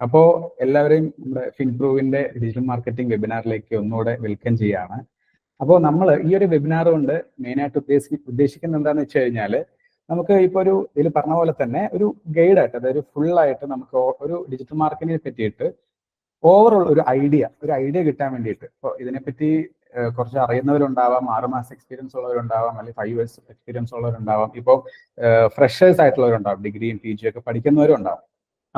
അപ്പോൾ എല്ലാവരെയും നമ്മുടെ ഫിൻപ്രൂവിന്റെ ഡിജിറ്റൽ മാർക്കറ്റിംഗ് വെബിനാറിലേക്ക് ഒന്നുകൂടെ വെൽക്കം ചെയ്യാണ്. അപ്പോൾ നമ്മൾ ഈ ഒരു വെബിനാർ കൊണ്ട് മെയിനായിട്ട് ഉദ്ദേശിക്കുന്നത് എന്താണെന്ന് വെച്ച് കഴിഞ്ഞാൽ, നമുക്ക് ഇപ്പോൾ ഒരു ഇതിൽ പറഞ്ഞ പോലെ തന്നെ ഒരു ഗൈഡായിട്ട്, അതായത് ഫുള്ളായിട്ട് നമുക്ക് ഒരു ഡിജിറ്റൽ മാർക്കറ്റിങ്ങിനെ പറ്റിയിട്ട് ഓവറോൾ ഒരു ഐഡിയ കിട്ടാൻ വേണ്ടിയിട്ട്. ഇപ്പോൾ ഇതിനെപ്പറ്റി കുറച്ച് അറിയുന്നവരുണ്ടാവാം, 6 മാസം എക്സ്പീരിയൻസ് ഉള്ളവരുണ്ടാവാം, അല്ലെങ്കിൽ 5 ഇയേഴ്സ് എക്സ്പീരിയൻസ് ഉള്ളവരുണ്ടാവാം, ഇപ്പോൾ ഫ്രഷേഴ്സ് ആയിട്ടുള്ളവരുണ്ടാവും, ഡിഗ്രിയും PG ഒക്കെ പഠിക്കുന്നവരുണ്ടാവും.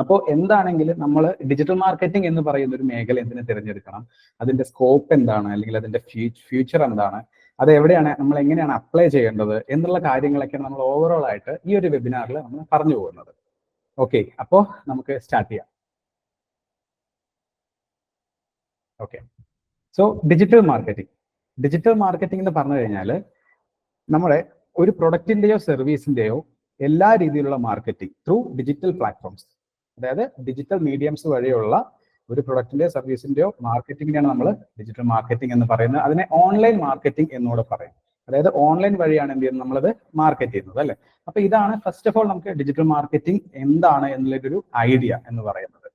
അപ്പോൾ എന്താണെങ്കിലും നമ്മൾ ഡിജിറ്റൽ മാർക്കറ്റിംഗ് എന്ന് പറയുന്ന ഒരു മേഖല എന്തിനു തിരഞ്ഞെടുക്കണം, അതിന്റെ സ്കോപ്പ് എന്താണ്, അല്ലെങ്കിൽ അതിന്റെ ഫ്യൂച്ചർ എന്താണ്, അത് എവിടെയാണ്, നമ്മൾ എങ്ങനെയാണ് അപ്ലൈ ചെയ്യേണ്ടത് എന്നുള്ള കാര്യങ്ങളൊക്കെയാണ് നമ്മൾ ഓവറോൾ ആയിട്ട് ഈ ഒരു വെബിനാറിൽ നമ്മൾ പറഞ്ഞു പോകുന്നത്. ഓക്കെ, അപ്പോൾ നമുക്ക് സ്റ്റാർട്ട് ചെയ്യാം. ഓക്കെ, സോ ഡിജിറ്റൽ മാർക്കറ്റിംഗ് എന്ന് പറഞ്ഞു കഴിഞ്ഞാൽ നമ്മുടെ ഒരു പ്രൊഡക്റ്റിന്റെയോ സർവീസിന്റെയോ എല്ലാ രീതിയിലുള്ള മാർക്കറ്റിംഗ് ത്രൂ ഡിജിറ്റൽ പ്ലാറ്റ്ഫോംസ്, അതായത് ഡിജിറ്റൽ മീഡിയംസ് വഴിയുള്ള ഒരു പ്രൊഡക്റ്റിന്റെയോ സർവീസിന്റെയോ മാർക്കറ്റിംഗിനെയാണ് നമ്മൾ ഡിജിറ്റൽ മാർക്കറ്റിംഗ് എന്ന് പറയുന്നത്. അതിനെ ഓൺലൈൻ മാർക്കറ്റിംഗ് എന്നൂടെ പറയും. അതായത് ഓൺലൈൻ വഴിയാണ് എന്ത് ചെയ്യുന്നത്, നമ്മളത് മാർക്കറ്റ് ചെയ്യുന്നത്, അല്ലെ. അപ്പൊ ഇതാണ് ഫസ്റ്റ് ഓഫ് ഓൾ നമുക്ക് ഡിജിറ്റൽ മാർക്കറ്റിംഗ് എന്താണ് എന്നുള്ളൊരു ഐഡിയ എന്ന് പറയുന്നത്.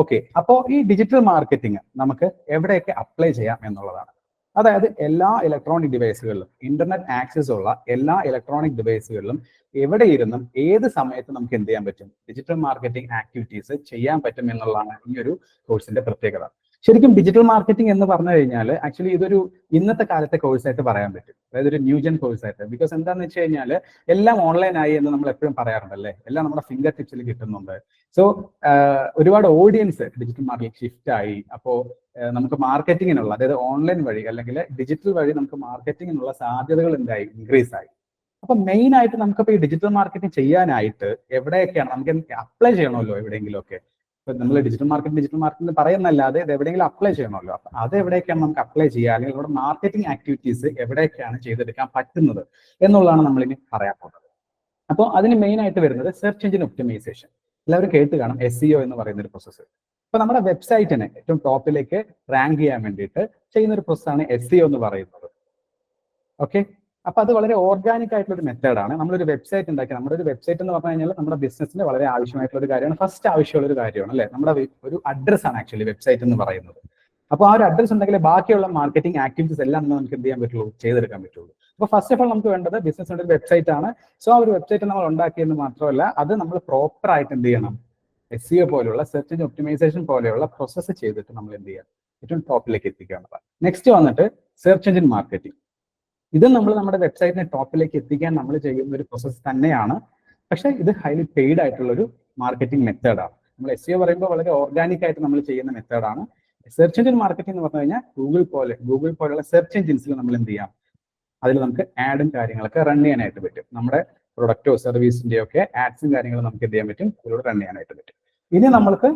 ഓക്കെ, അപ്പോൾ ഈ ഡിജിറ്റൽ മാർക്കറ്റിംഗ് നമുക്ക് എവിടെയൊക്കെ അപ്ലൈ ചെയ്യാം എന്നുള്ളതാണ്. അതായത് എല്ലാ ഇലക്ട്രോണിക് ഡിവൈസുകളിലും, ഇന്റർനെറ്റ് ആക്സസ് ഉള്ള എല്ലാ ഇലക്ട്രോണിക് ഡിവൈസുകളിലും എവിടെ ഇരുന്നും ഏത് സമയത്ത് നമുക്ക് എന്ത് ചെയ്യാൻ പറ്റും, ഡിജിറ്റൽ മാർക്കറ്റിംഗ് ആക്ടിവിറ്റീസ് ചെയ്യാൻ പറ്റും എന്നുള്ളതാണ് ഈ ഒരു കോഴ്സിന്റെ പ്രത്യേകത. ശരിക്കും ഡിജിറ്റൽ മാർക്കറ്റിംഗ് എന്ന് പറഞ്ഞു കഴിഞ്ഞാൽ ആക്ച്വലി ഇതൊരു ഇന്നത്തെ കാലത്തെ കോഴ്സായിട്ട് പറയാൻ പറ്റും, അതായത് ഒരു ന്യൂജൻ കോഴ്സായിട്ട്. ബിക്കോസ് എന്താണെന്ന് വെച്ച് കഴിഞ്ഞാൽ എല്ലാം ഓൺലൈനായി എന്ന് നമ്മൾ എപ്പോഴും പറയാറുണ്ടല്ലേ, എല്ലാം നമ്മുടെ ഫിംഗർ ടിപ്സിൽ കിട്ടുന്നുണ്ട്. സോ ഒരുപാട് ഓഡിയൻസ് ഡിജിറ്റൽ മാർക്കറ്റിംഗ് ഷിഫ്റ്റ് ആയി. അപ്പോൾ നമുക്ക് മാർക്കറ്റിങ്ങിനുള്ള, അതായത് ഓൺലൈൻ വഴി അല്ലെങ്കിൽ ഡിജിറ്റൽ വഴി നമുക്ക് മാർക്കറ്റിങ്ങിനുള്ള സാധ്യതകൾ എന്തായി, ഇൻക്രീസ് ആയി. അപ്പൊ മെയിൻ ആയിട്ട് നമുക്കിപ്പോൾ ഈ ഡിജിറ്റൽ മാർക്കറ്റിംഗ് ചെയ്യാനായിട്ട് എവിടെയൊക്കെയാണ് നമുക്ക് അപ്ലൈ ചെയ്യണമല്ലോ, എവിടെയെങ്കിലും ഒക്കെ. ഇപ്പൊ നമ്മൾ ഡിജിറ്റൽ മാർക്കറ്റിംഗ് പറയുന്നല്ലാതെ ഇത് എവിടെയെങ്കിലും അപ്ലൈ ചെയ്യണമല്ലോ. അപ്പൊ അത് എവിടെയൊക്കെയാണ് നമുക്ക് അപ്ലൈ ചെയ്യുക, അല്ലെങ്കിൽ നമ്മുടെ മാർക്കറ്റിംഗ് ആക്ടിവിറ്റീസ് എവിടെയൊക്കെയാണ് ചെയ്തെടുക്കാൻ പറ്റുന്നത് എന്നുള്ളതാണ് നമ്മളിനി പറയാൻ പോകുന്നത്. അപ്പോൾ അതിന് മെയിൻ ആയിട്ട് വരുന്നത് സെർച്ച് എഞ്ചിൻ ഒപ്റ്റിമൈസേഷൻ. എല്ലാവരും കേട്ട് കാണും, SEO എന്ന് പറയുന്ന ഒരു പ്രോസസ്സ്. അപ്പൊ നമ്മുടെ വെബ്സൈറ്റിനെ ഏറ്റവും ടോപ്പിലേക്ക് റാങ്ക് ചെയ്യാൻ വേണ്ടിയിട്ട് ചെയ്യുന്ന ഒരു പ്രോസസ്സാണ് SEO എന്ന് പറയുന്നത്. ഓക്കെ, അപ്പൊ അത് വളരെ ഓർഗാനിക് ആയിട്ടുള്ള ഒരു മെത്തേഡാണ്. നമ്മളൊരു വെബ്സൈറ്റ് ഉണ്ടാക്കി, നമ്മുടെ ഒരു വെബ്സൈറ്റ് എന്ന് പറഞ്ഞു കഴിഞ്ഞാൽ നമ്മുടെ ബിസിനസ്സിന് വളരെ ആവശ്യമായിട്ടുള്ള ഒരു കാര്യമാണ്, ഫസ്റ്റ് ആവശ്യമുള്ള ഒരു കാര്യമാണ്, അല്ലെ. നമ്മുടെ ഒരു അഡ്രസ് ആണ് ആക്ച്വലി വെബ്സൈറ്റ് എന്ന് പറയുന്നത്. അപ്പൊ ആ ഒരു അഡ്രസ് ഉണ്ടെങ്കിൽ ബാക്കിയുള്ള മാർക്കറ്റിംഗ് ആക്ടിവിറ്റീസ് എല്ലാം നമുക്ക് എന്ത് ചെയ്യാൻ പറ്റുള്ളൂ, ചെയ്തെടുക്കാൻ പറ്റുള്ളൂ. അപ്പൊ ഫസ്റ്റ് ഓഫ് ഓൾ നമുക്ക് വേണ്ടത് ബിസിനസ്സിന്റെ ഒരു വെബ്സൈറ്റ് ആണ്. സോ ആ ഒരു വെബ്സൈറ്റ് നമ്മൾ ഉണ്ടാക്കിയെന്ന് മാത്രമല്ല, അത് നമ്മൾ പ്രോപ്പർ ആയിട്ട് എന്ത് ചെയ്യണം, SEO പോലെയുള്ള സെർച്ച് എഞ്ചിൻ ഒപ്റ്റിമൈസേഷൻ പോലെയുള്ള പ്രോസസ്സ് ചെയ്തിട്ട് നമ്മൾ എന്ത് ചെയ്യാം, ഏറ്റവും ടോപ്പിലേക്ക് എത്തിക്കേണ്ടതാണ്. നെക്സ്റ്റ് വന്നിട്ട് സെർച്ച് എഞ്ചിൻ മാർക്കറ്റിംഗ്. ഇത് നമ്മൾ നമ്മുടെ വെബ്സൈറ്റിനെ ടോപ്പിലേക്ക് എത്തിക്കാൻ നമ്മൾ ചെയ്യുന്ന ഒരു പ്രോസസ്സ് തന്നെയാണ്. പക്ഷേ ഇത് ഹൈലി പെയ്ഡ് ആയിട്ടുള്ള ഒരു മാർക്കറ്റിംഗ് മെത്തേഡാണ്. നമ്മൾ SEO പറയുമ്പോൾ വളരെ ഓർഗാനിക് ആയിട്ട് നമ്മൾ ചെയ്യുന്ന മെത്തേഡാണ്. സെർച്ച് എഞ്ചിൻ മാർക്കറ്റിംഗ് എന്ന് പറഞ്ഞു കഴിഞ്ഞാൽ ഗൂഗിൾ പോലെയുള്ള സെർച്ച് എഞ്ചിൻസിൽ നമ്മൾ എന്ത് ചെയ്യാം, അതിൽ നമുക്ക് ആഡും കാര്യങ്ങളൊക്കെ റൺ ചെയ്യാനായിട്ട് പറ്റും. നമ്മുടെ പ്രൊഡക്റ്റോ സർവീസിന്റെയോ ഒക്കെ ആഡ്സും കാര്യങ്ങളും നമുക്ക് എന്ത് ചെയ്യാൻ പറ്റും, ഇതിലൂടെ റൺ ചെയ്യാനായിട്ട് പറ്റും. ഇനി നമ്മൾക്ക്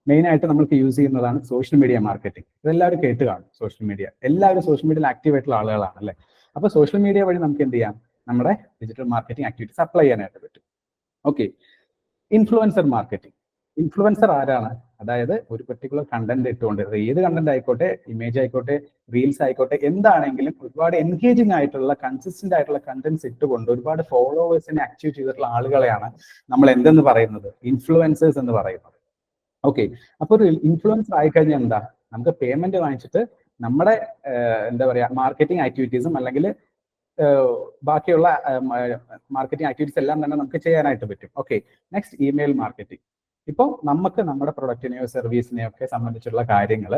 മെയിൻ ആയിട്ട് നമുക്ക് യൂസ് ചെയ്യുന്നതാണ് സോഷ്യൽ മീഡിയ മാർക്കറ്റിംഗ്. ഇതെല്ലാവരും കേട്ട് കാണും. സോഷ്യൽ മീഡിയ, എല്ലാവരും സോഷ്യൽ മീഡിയയിൽ ആക്റ്റീവ് ആയിട്ടുള്ള ആളുകളാണ്, അല്ലേ. അപ്പൊ സോഷ്യൽ മീഡിയ വഴി നമുക്ക് എന്ത് ചെയ്യാം, നമ്മുടെ ഡിജിറ്റൽ മാർക്കറ്റിംഗ് ആക്ടിവിറ്റീസ് അപ്ലൈ ചെയ്യാനായിട്ട് പറ്റും. Okay, influencer marketing. ഇൻഫ്ലുവൻസർ ആരാണ്, അതായത് ഒരു പെർട്ടിക്കുലർ കണ്ടന്റ് ഇട്ടുകൊണ്ട്, ഏത് കണ്ടന്റ് ആയിക്കോട്ടെ, ഇമേജ് ആയിക്കോട്ടെ, റീൽസ് ആയിക്കോട്ടെ, എന്താണെങ്കിലും ഒരുപാട് എൻഗേജിങ് ആയിട്ടുള്ള കൺസിസ്റ്റന്റ് ആയിട്ടുള്ള കണ്ടന്റ്സ് ഇട്ടുകൊണ്ട് ഒരുപാട് ഫോളോവേഴ്സിനെ അച്ചീവ് ചെയ്തിട്ടുള്ള ആളുകളെയാണ് നമ്മൾ എന്തെന്ന് പറയുന്നത്, ഇൻഫ്ലുവൻസേഴ്സ് എന്ന് പറയുന്നത്. ഓക്കെ, അപ്പൊ ഒരു ഇൻഫ്ലുവൻസർ ആയിക്കഴിഞ്ഞാൽ എന്താ, നമുക്ക് പേയ്മെന്റ് വാങ്ങിച്ചിട്ട് നമ്മുടെ എന്താ പറയാ മാർക്കറ്റിംഗ് ആക്ടിവിറ്റീസും അല്ലെങ്കിൽ ബാക്കിയുള്ള മാർക്കറ്റിംഗ് ആക്ടിവിറ്റീസ് എല്ലാം തന്നെ നമുക്ക് ചെയ്യാനായിട്ട് പറ്റും. Okay, next email marketing. ഇപ്പോൾ നമുക്ക് നമ്മുടെ പ്രൊഡക്റ്റിനെയോ സർവീസിനെയോ ഒക്കെ സംബന്ധിച്ചുള്ള കാര്യങ്ങൾ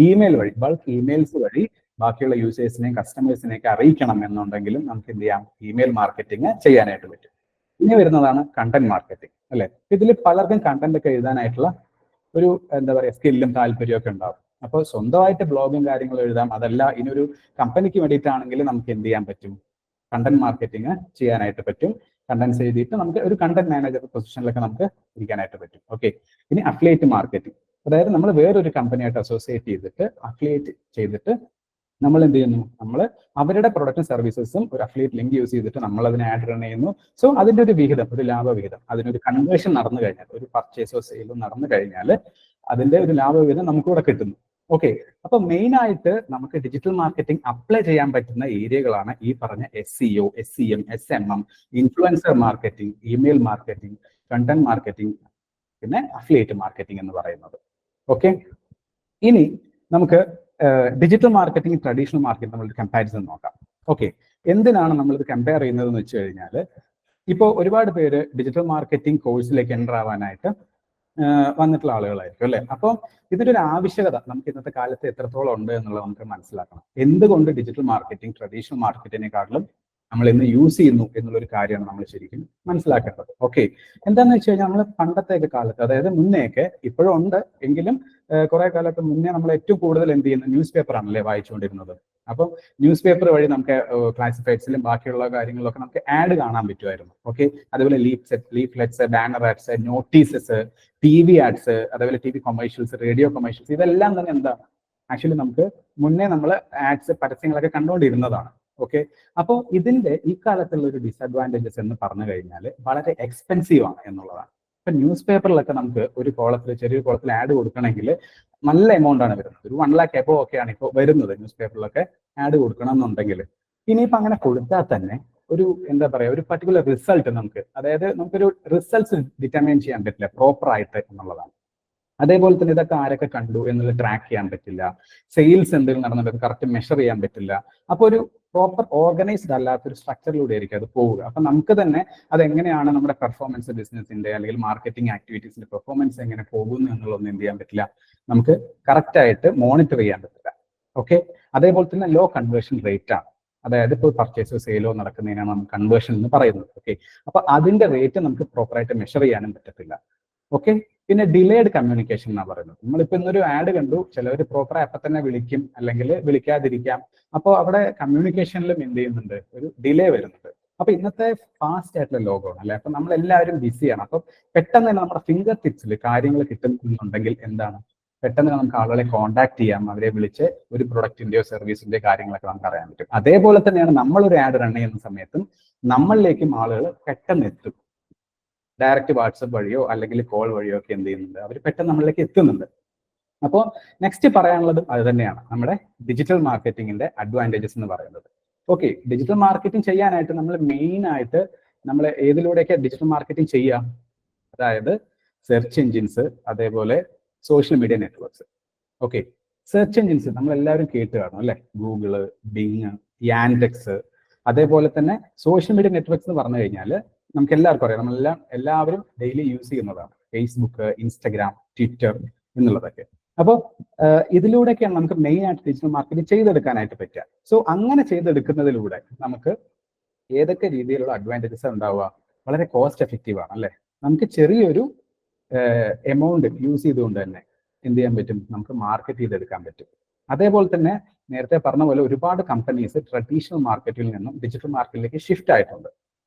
ഇമെയിൽ വഴി, ബൾക്ക് ഇമെയിൽസ് വഴി ബാക്കിയുള്ള യൂസേഴ്സിനെയും കസ്റ്റമേഴ്സിനെയൊക്കെ അറിയിക്കണം എന്നുണ്ടെങ്കിലും നമുക്ക് എന്ത് ചെയ്യാം, ഇമെയിൽ മാർക്കറ്റിംഗ് ചെയ്യാനായിട്ട് പറ്റും. ഇനി വരുന്നതാണ് കണ്ടന്റ് മാർക്കറ്റിംഗ്, അല്ലെ. ഇതിൽ പലർക്കും കണ്ടന്റ് ഒക്കെ എഴുതാനായിട്ടുള്ള ഒരു എന്താ പറയുക സ്കില്ലും താല്പര്യമൊക്കെ ഉണ്ടാവും. അപ്പോൾ സ്വന്തമായിട്ട് ബ്ലോഗും കാര്യങ്ങളും എഴുതാം. അതല്ല, ഇനിയൊരു കമ്പനിക്ക് വേണ്ടിയിട്ടാണെങ്കിൽ നമുക്ക് എന്ത് ചെയ്യാൻ പറ്റും, കണ്ടന്റ് മാർക്കറ്റിംഗ് ചെയ്യാനായിട്ട് പറ്റും. കണ്ടന്റ്സ് എഴുതിയിട്ട് നമുക്ക് ഒരു കണ്ടന്റ് മാനേജർ പൊസിഷനിലൊക്കെ നമുക്ക് ഇരിക്കാനായിട്ട് പറ്റും. ഓക്കെ, ഇനി അഫിലിയേറ്റ് മാർക്കറ്റിംഗ്. അതായത് നമ്മൾ വേറൊരു കമ്പനിയായിട്ട് അസോസിയേറ്റ് ചെയ്തിട്ട് അഫിലിയേറ്റ് ചെയ്തിട്ട് നമ്മൾ എന്ത് ചെയ്യുന്നു, നമ്മൾ അവരുടെ പ്രൊഡക്റ്റും സർവീസസും ഒരു അഫിലിയേറ്റ് ലിങ്ക് യൂസ് ചെയ്തിട്ട് നമ്മൾ അതിനെ ആഡ് റൺ ചെയ്യുന്നു. സോ അതിന്റെ ഒരു വിഹിതം, ഒരു ലാഭവിഹിതം, അതിനൊരു കൺവേർഷൻ നടന്നു കഴിഞ്ഞാൽ, ഒരു പർച്ചേസോ സെയിലോ നടന്നു കഴിഞ്ഞാൽ അതിന്റെ ഒരു ലാഭവിഹിതം നമുക്കിവിടെ കിട്ടുന്നു. ഓക്കെ, അപ്പൊ മെയിൻ ആയിട്ട് നമുക്ക് ഡിജിറ്റൽ മാർക്കറ്റിംഗ് അപ്ലൈ ചെയ്യാൻ പറ്റുന്ന ഏരിയകളാണ് ഈ പറഞ്ഞ SEO, SEM, SMM, influencer marketing, email marketing, content marketing, പിന്നെ അഫിലിയേറ്റ് മാർക്കറ്റിംഗ് എന്ന് പറയുന്നത്. ഓക്കെ, ഇനി നമുക്ക് ഡിജിറ്റൽ മാർക്കറ്റിംഗ് ട്രഡീഷണൽ മാർക്കറ്റിംഗ് നമ്മളൊരു കമ്പാരിസൺ നോക്കാം. ഓക്കെ, എന്തിനാണ് നമ്മളിത് കമ്പയർ ചെയ്യുന്നത് എന്ന് വെച്ച് കഴിഞ്ഞാൽ, ഇപ്പോൾ ഒരുപാട് പേര് ഡിജിറ്റൽ മാർക്കറ്റിംഗ് കോഴ്സിലേക്ക് എൻ്റർ ആവാനായിട്ട് വന്നിട്ടുള്ള ആളുകളായിരിക്കും അല്ലെ. അപ്പോൾ ഇതിന്റെ ഒരു ആവശ്യകത നമുക്ക് ഇന്നത്തെ കാലത്ത് എത്രത്തോളം ഉണ്ട് എന്നുള്ളത് നമുക്ക് മനസ്സിലാക്കണം. എന്തുകൊണ്ട് ഡിജിറ്റൽ മാർക്കറ്റിംഗ് ട്രഡീഷണൽ മാർക്കറ്റിനെക്കാട്ടിലും നമ്മൾ ഇന്ന് യൂസ് ചെയ്യുന്നു എന്നുള്ളൊരു കാര്യമാണ് നമ്മൾ ശരിക്കും മനസ്സിലാക്കേണ്ടത്. ഓക്കെ, എന്താണെന്ന് വെച്ച് കഴിഞ്ഞാൽ നമ്മൾ പണ്ടത്തെയൊക്കെ കാലത്ത്, അതായത് മുന്നേയൊക്കെ, ഇപ്പോഴും ഉണ്ട് എങ്കിലും കുറെ കാലത്ത് മുന്നേ നമ്മൾ ഏറ്റവും കൂടുതൽ എന്ത് ചെയ്യുന്നത് ന്യൂസ് പേപ്പർ ആണല്ലേ വായിച്ചുകൊണ്ടിരുന്നത്. അപ്പം ന്യൂസ് പേപ്പർ വഴി നമുക്ക് ക്ലാസിഫൈഡ്സിലും ബാക്കിയുള്ള കാര്യങ്ങളിലൊക്കെ നമുക്ക് ആഡ് കാണാൻ പറ്റുമായിരുന്നു. ഓക്കെ, അതേപോലെ leaflets, banner ads, notices, TV ads, അതേപോലെ TV കൊമേഴ്ഷ്യൽസ്, റേഡിയോ കൊമേഴ്ഷ്യൽസ്, ഇതെല്ലാം തന്നെ എന്താ ആക്ച്വലി നമുക്ക് മുന്നേ നമ്മൾ ആഡ്സ്, പരസ്യങ്ങളൊക്കെ കണ്ടുകൊണ്ടിരുന്നതാണ്. ഓക്കെ, അപ്പോൾ ഇതിന്റെ ഈ കാലത്തുള്ള ഒരു ഡിസഡ്വാൻറ്റേജസ് എന്ന് പറഞ്ഞു കഴിഞ്ഞാൽ വളരെ എക്സ്പെൻസീവ് ആണ് എന്നുള്ളതാണ്. ഇപ്പൊ ന്യൂസ് പേപ്പറിലൊക്കെ നമുക്ക് ഒരു കോളത്തിൽ, ചെറിയൊരു കോളത്തിൽ ആഡ് കൊടുക്കണമെങ്കിൽ നല്ല എമൗണ്ട് ആണ് വരുന്നത്. ഒരു 1 lakh എബോ ഒക്കെയാണ് ഇപ്പോൾ വരുന്നത് ന്യൂസ് പേപ്പറിലൊക്കെ ആഡ് കൊടുക്കണം എന്നുണ്ടെങ്കിൽ. ഇനിയിപ്പോൾ അങ്ങനെ കൊടുത്താൽ തന്നെ ഒരു എന്താ പറയുക, ഒരു പർട്ടിക്കുലർ റിസൾട്ട് നമുക്ക്, അതായത് നമുക്കൊരു റിസൾട്ട്സ് ഡിറ്റർമൈൻ ചെയ്യാൻ പറ്റില്ല പ്രോപ്പർ ആയിട്ട് എന്നുള്ളതാണ്. അതേപോലെ തന്നെ ഇതൊക്കെ ആരൊക്കെ കണ്ടു എന്നുള്ളത് ട്രാക്ക് ചെയ്യാൻ പറ്റില്ല. സെയിൽസ് എന്തെങ്കിലും നടന്നിട്ട് കറക്റ്റ് മെഷർ ചെയ്യാൻ പറ്റില്ല. അപ്പോൾ ഒരു പ്രോപ്പർ ഓർഗനൈസ്ഡ് അല്ലാത്തൊരു സ്ട്രക്ചറിലൂടെ ആയിരിക്കും അത് പോവുക. അപ്പൊ നമുക്ക് തന്നെ അതെങ്ങനെയാണ് നമ്മുടെ പെർഫോമൻസ്, ബിസിനസിന്റെ അല്ലെങ്കിൽ മാർക്കറ്റിംഗ് ആക്ടിവിറ്റീസിന്റെ പെർഫോമൻസ് എങ്ങനെ പോകുന്നു എന്നുള്ളതൊന്നും എന്ത് ചെയ്യാൻ പറ്റില്ല, നമുക്ക് കറക്റ്റ് ആയിട്ട് മോണിറ്റർ ചെയ്യാൻ പറ്റില്ല. ഓക്കെ, അതേപോലെ തന്നെ ലോ കൺവേർഷൻ റേറ്റ് ആണ്. അതായത് ഇപ്പോൾ പർച്ചേസോ സെയിലോ നടക്കുന്നതിനാണ് നമുക്ക് കൺവേർഷൻ എന്ന് പറയുന്നത്. ഓക്കെ, അപ്പൊ അതിന്റെ റേറ്റ് നമുക്ക് പ്രോപ്പറായിട്ട് മെഷർ ചെയ്യാനും പറ്റത്തില്ല. ഓക്കെ, പിന്നെ ഡിലേഡ് കമ്മ്യൂണിക്കേഷൻ എന്നാണ് പറയുന്നത്. നമ്മളിപ്പോൾ ഇന്നൊരു ആഡ് കണ്ടു, ചിലവർ പ്രോപ്പർ അപ്പൊ തന്നെ വിളിക്കും അല്ലെങ്കിൽ വിളിക്കാതിരിക്കാം. അപ്പോൾ അവിടെ കമ്മ്യൂണിക്കേഷനിലും എന്ത് ചെയ്യുന്നുണ്ട്, ഒരു ഡിലേ വരുന്നുണ്ട്. അപ്പൊ ഇന്നത്തെ ഫാസ്റ്റ് ആയിട്ടുള്ള ലോകമാണ് അല്ലെ. അപ്പൊ നമ്മളെല്ലാവരും ബിസിയാണ്. അപ്പൊ പെട്ടെന്ന് തന്നെ നമ്മുടെ ഫിംഗർ ടിപ്സിൽ കാര്യങ്ങൾ കിട്ടുന്നുണ്ടെങ്കിൽ എന്താണ്, പെട്ടെന്ന് നമുക്ക് ആളുകളെ കോൺടാക്ട് ചെയ്യാം, അവരെ വിളിച്ച് ഒരു പ്രൊഡക്റ്റിന്റെയോ സർവീസിന്റെയോ കാര്യങ്ങളൊക്കെ നമുക്ക് അറിയാൻ പറ്റും. അതേപോലെ തന്നെയാണ് നമ്മളൊരു ആഡ് റൺ ചെയ്യുന്ന സമയത്തും നമ്മളിലേക്കും ആളുകൾ പെട്ടെന്ന് എത്തും. ഡയറക്റ്റ് വാട്സപ്പ് വഴിയോ അല്ലെങ്കിൽ കോൾ വഴിയോ ഒക്കെ എന്ത് ചെയ്യുന്നുണ്ട്, അവർ പെട്ടെന്ന് നമ്മളിലേക്ക് എത്തുന്നുണ്ട്. അപ്പോൾ നെക്സ്റ്റ് പറയാനുള്ളതും അത് തന്നെയാണ്, നമ്മുടെ ഡിജിറ്റൽ മാർക്കറ്റിംഗിന്റെ അഡ്വാൻറ്റേജസ് എന്ന് പറയുന്നത്. ഓക്കെ, ഡിജിറ്റൽ മാർക്കറ്റിംഗ് ചെയ്യാനായിട്ട് നമ്മൾ മെയിൻ ആയിട്ട് നമ്മൾ ഏതിലൂടെയൊക്കെ ഡിജിറ്റൽ മാർക്കറ്റിംഗ് ചെയ്യാം, അതായത് സെർച്ച് എഞ്ചിൻസ്, അതേപോലെ social media networks. Okay, search engines നമ്മളെല്ലാവരും കേട്ട് കാണും അല്ലെ, ഗൂഗിള്, ബിങ്, യാൻഡെക്സ്. അതേപോലെ തന്നെ സോഷ്യൽ മീഡിയ നെറ്റ്വർക്ക്സ് എന്ന് പറഞ്ഞു കഴിഞ്ഞാൽ നമുക്ക് എല്ലാവർക്കും അറിയാം, എല്ലാവരും ഡെയിലി യൂസ് ചെയ്യുന്നതാണ്. ഫേസ്ബുക്ക്, ഇൻസ്റ്റഗ്രാം, ട്വിറ്റർ എന്നുള്ളതൊക്കെ. അപ്പോൾ ഇതിലൂടെയൊക്കെയാണ് നമുക്ക് മെയിൻ ആയിട്ട് ഡിജിറ്റൽ മാർക്കറ്റിംഗ് ചെയ്തെടുക്കാനായിട്ട് പറ്റുക. സോ അങ്ങനെ ചെയ്തെടുക്കുന്നതിലൂടെ നമുക്ക് ഏതൊക്കെ രീതിയിലുള്ള അഡ്വാൻറ്റേജസ് ഉണ്ടാവുക, വളരെ കോസ്റ്റ് എഫക്റ്റീവ് ആണ് അല്ലെ. നമുക്ക് ചെറിയൊരു എമൗണ്ട് യൂസ് ചെയ്തുകൊണ്ട് തന്നെ എന്ത് ചെയ്യാൻ പറ്റും, നമുക്ക് മാർക്കറ്റ് ചെയ്തെടുക്കാൻ പറ്റും. അതേപോലെ തന്നെ നേരത്തെ പറഞ്ഞ പോലെ ഒരുപാട് കമ്പനീസ് ട്രഡീഷണൽ മാർക്കറ്റിൽ നിന്നും ഡിജിറ്റൽ മാർക്കറ്റിലേക്ക് ഷിഫ്റ്റ് ആയിട്ടുണ്ട്.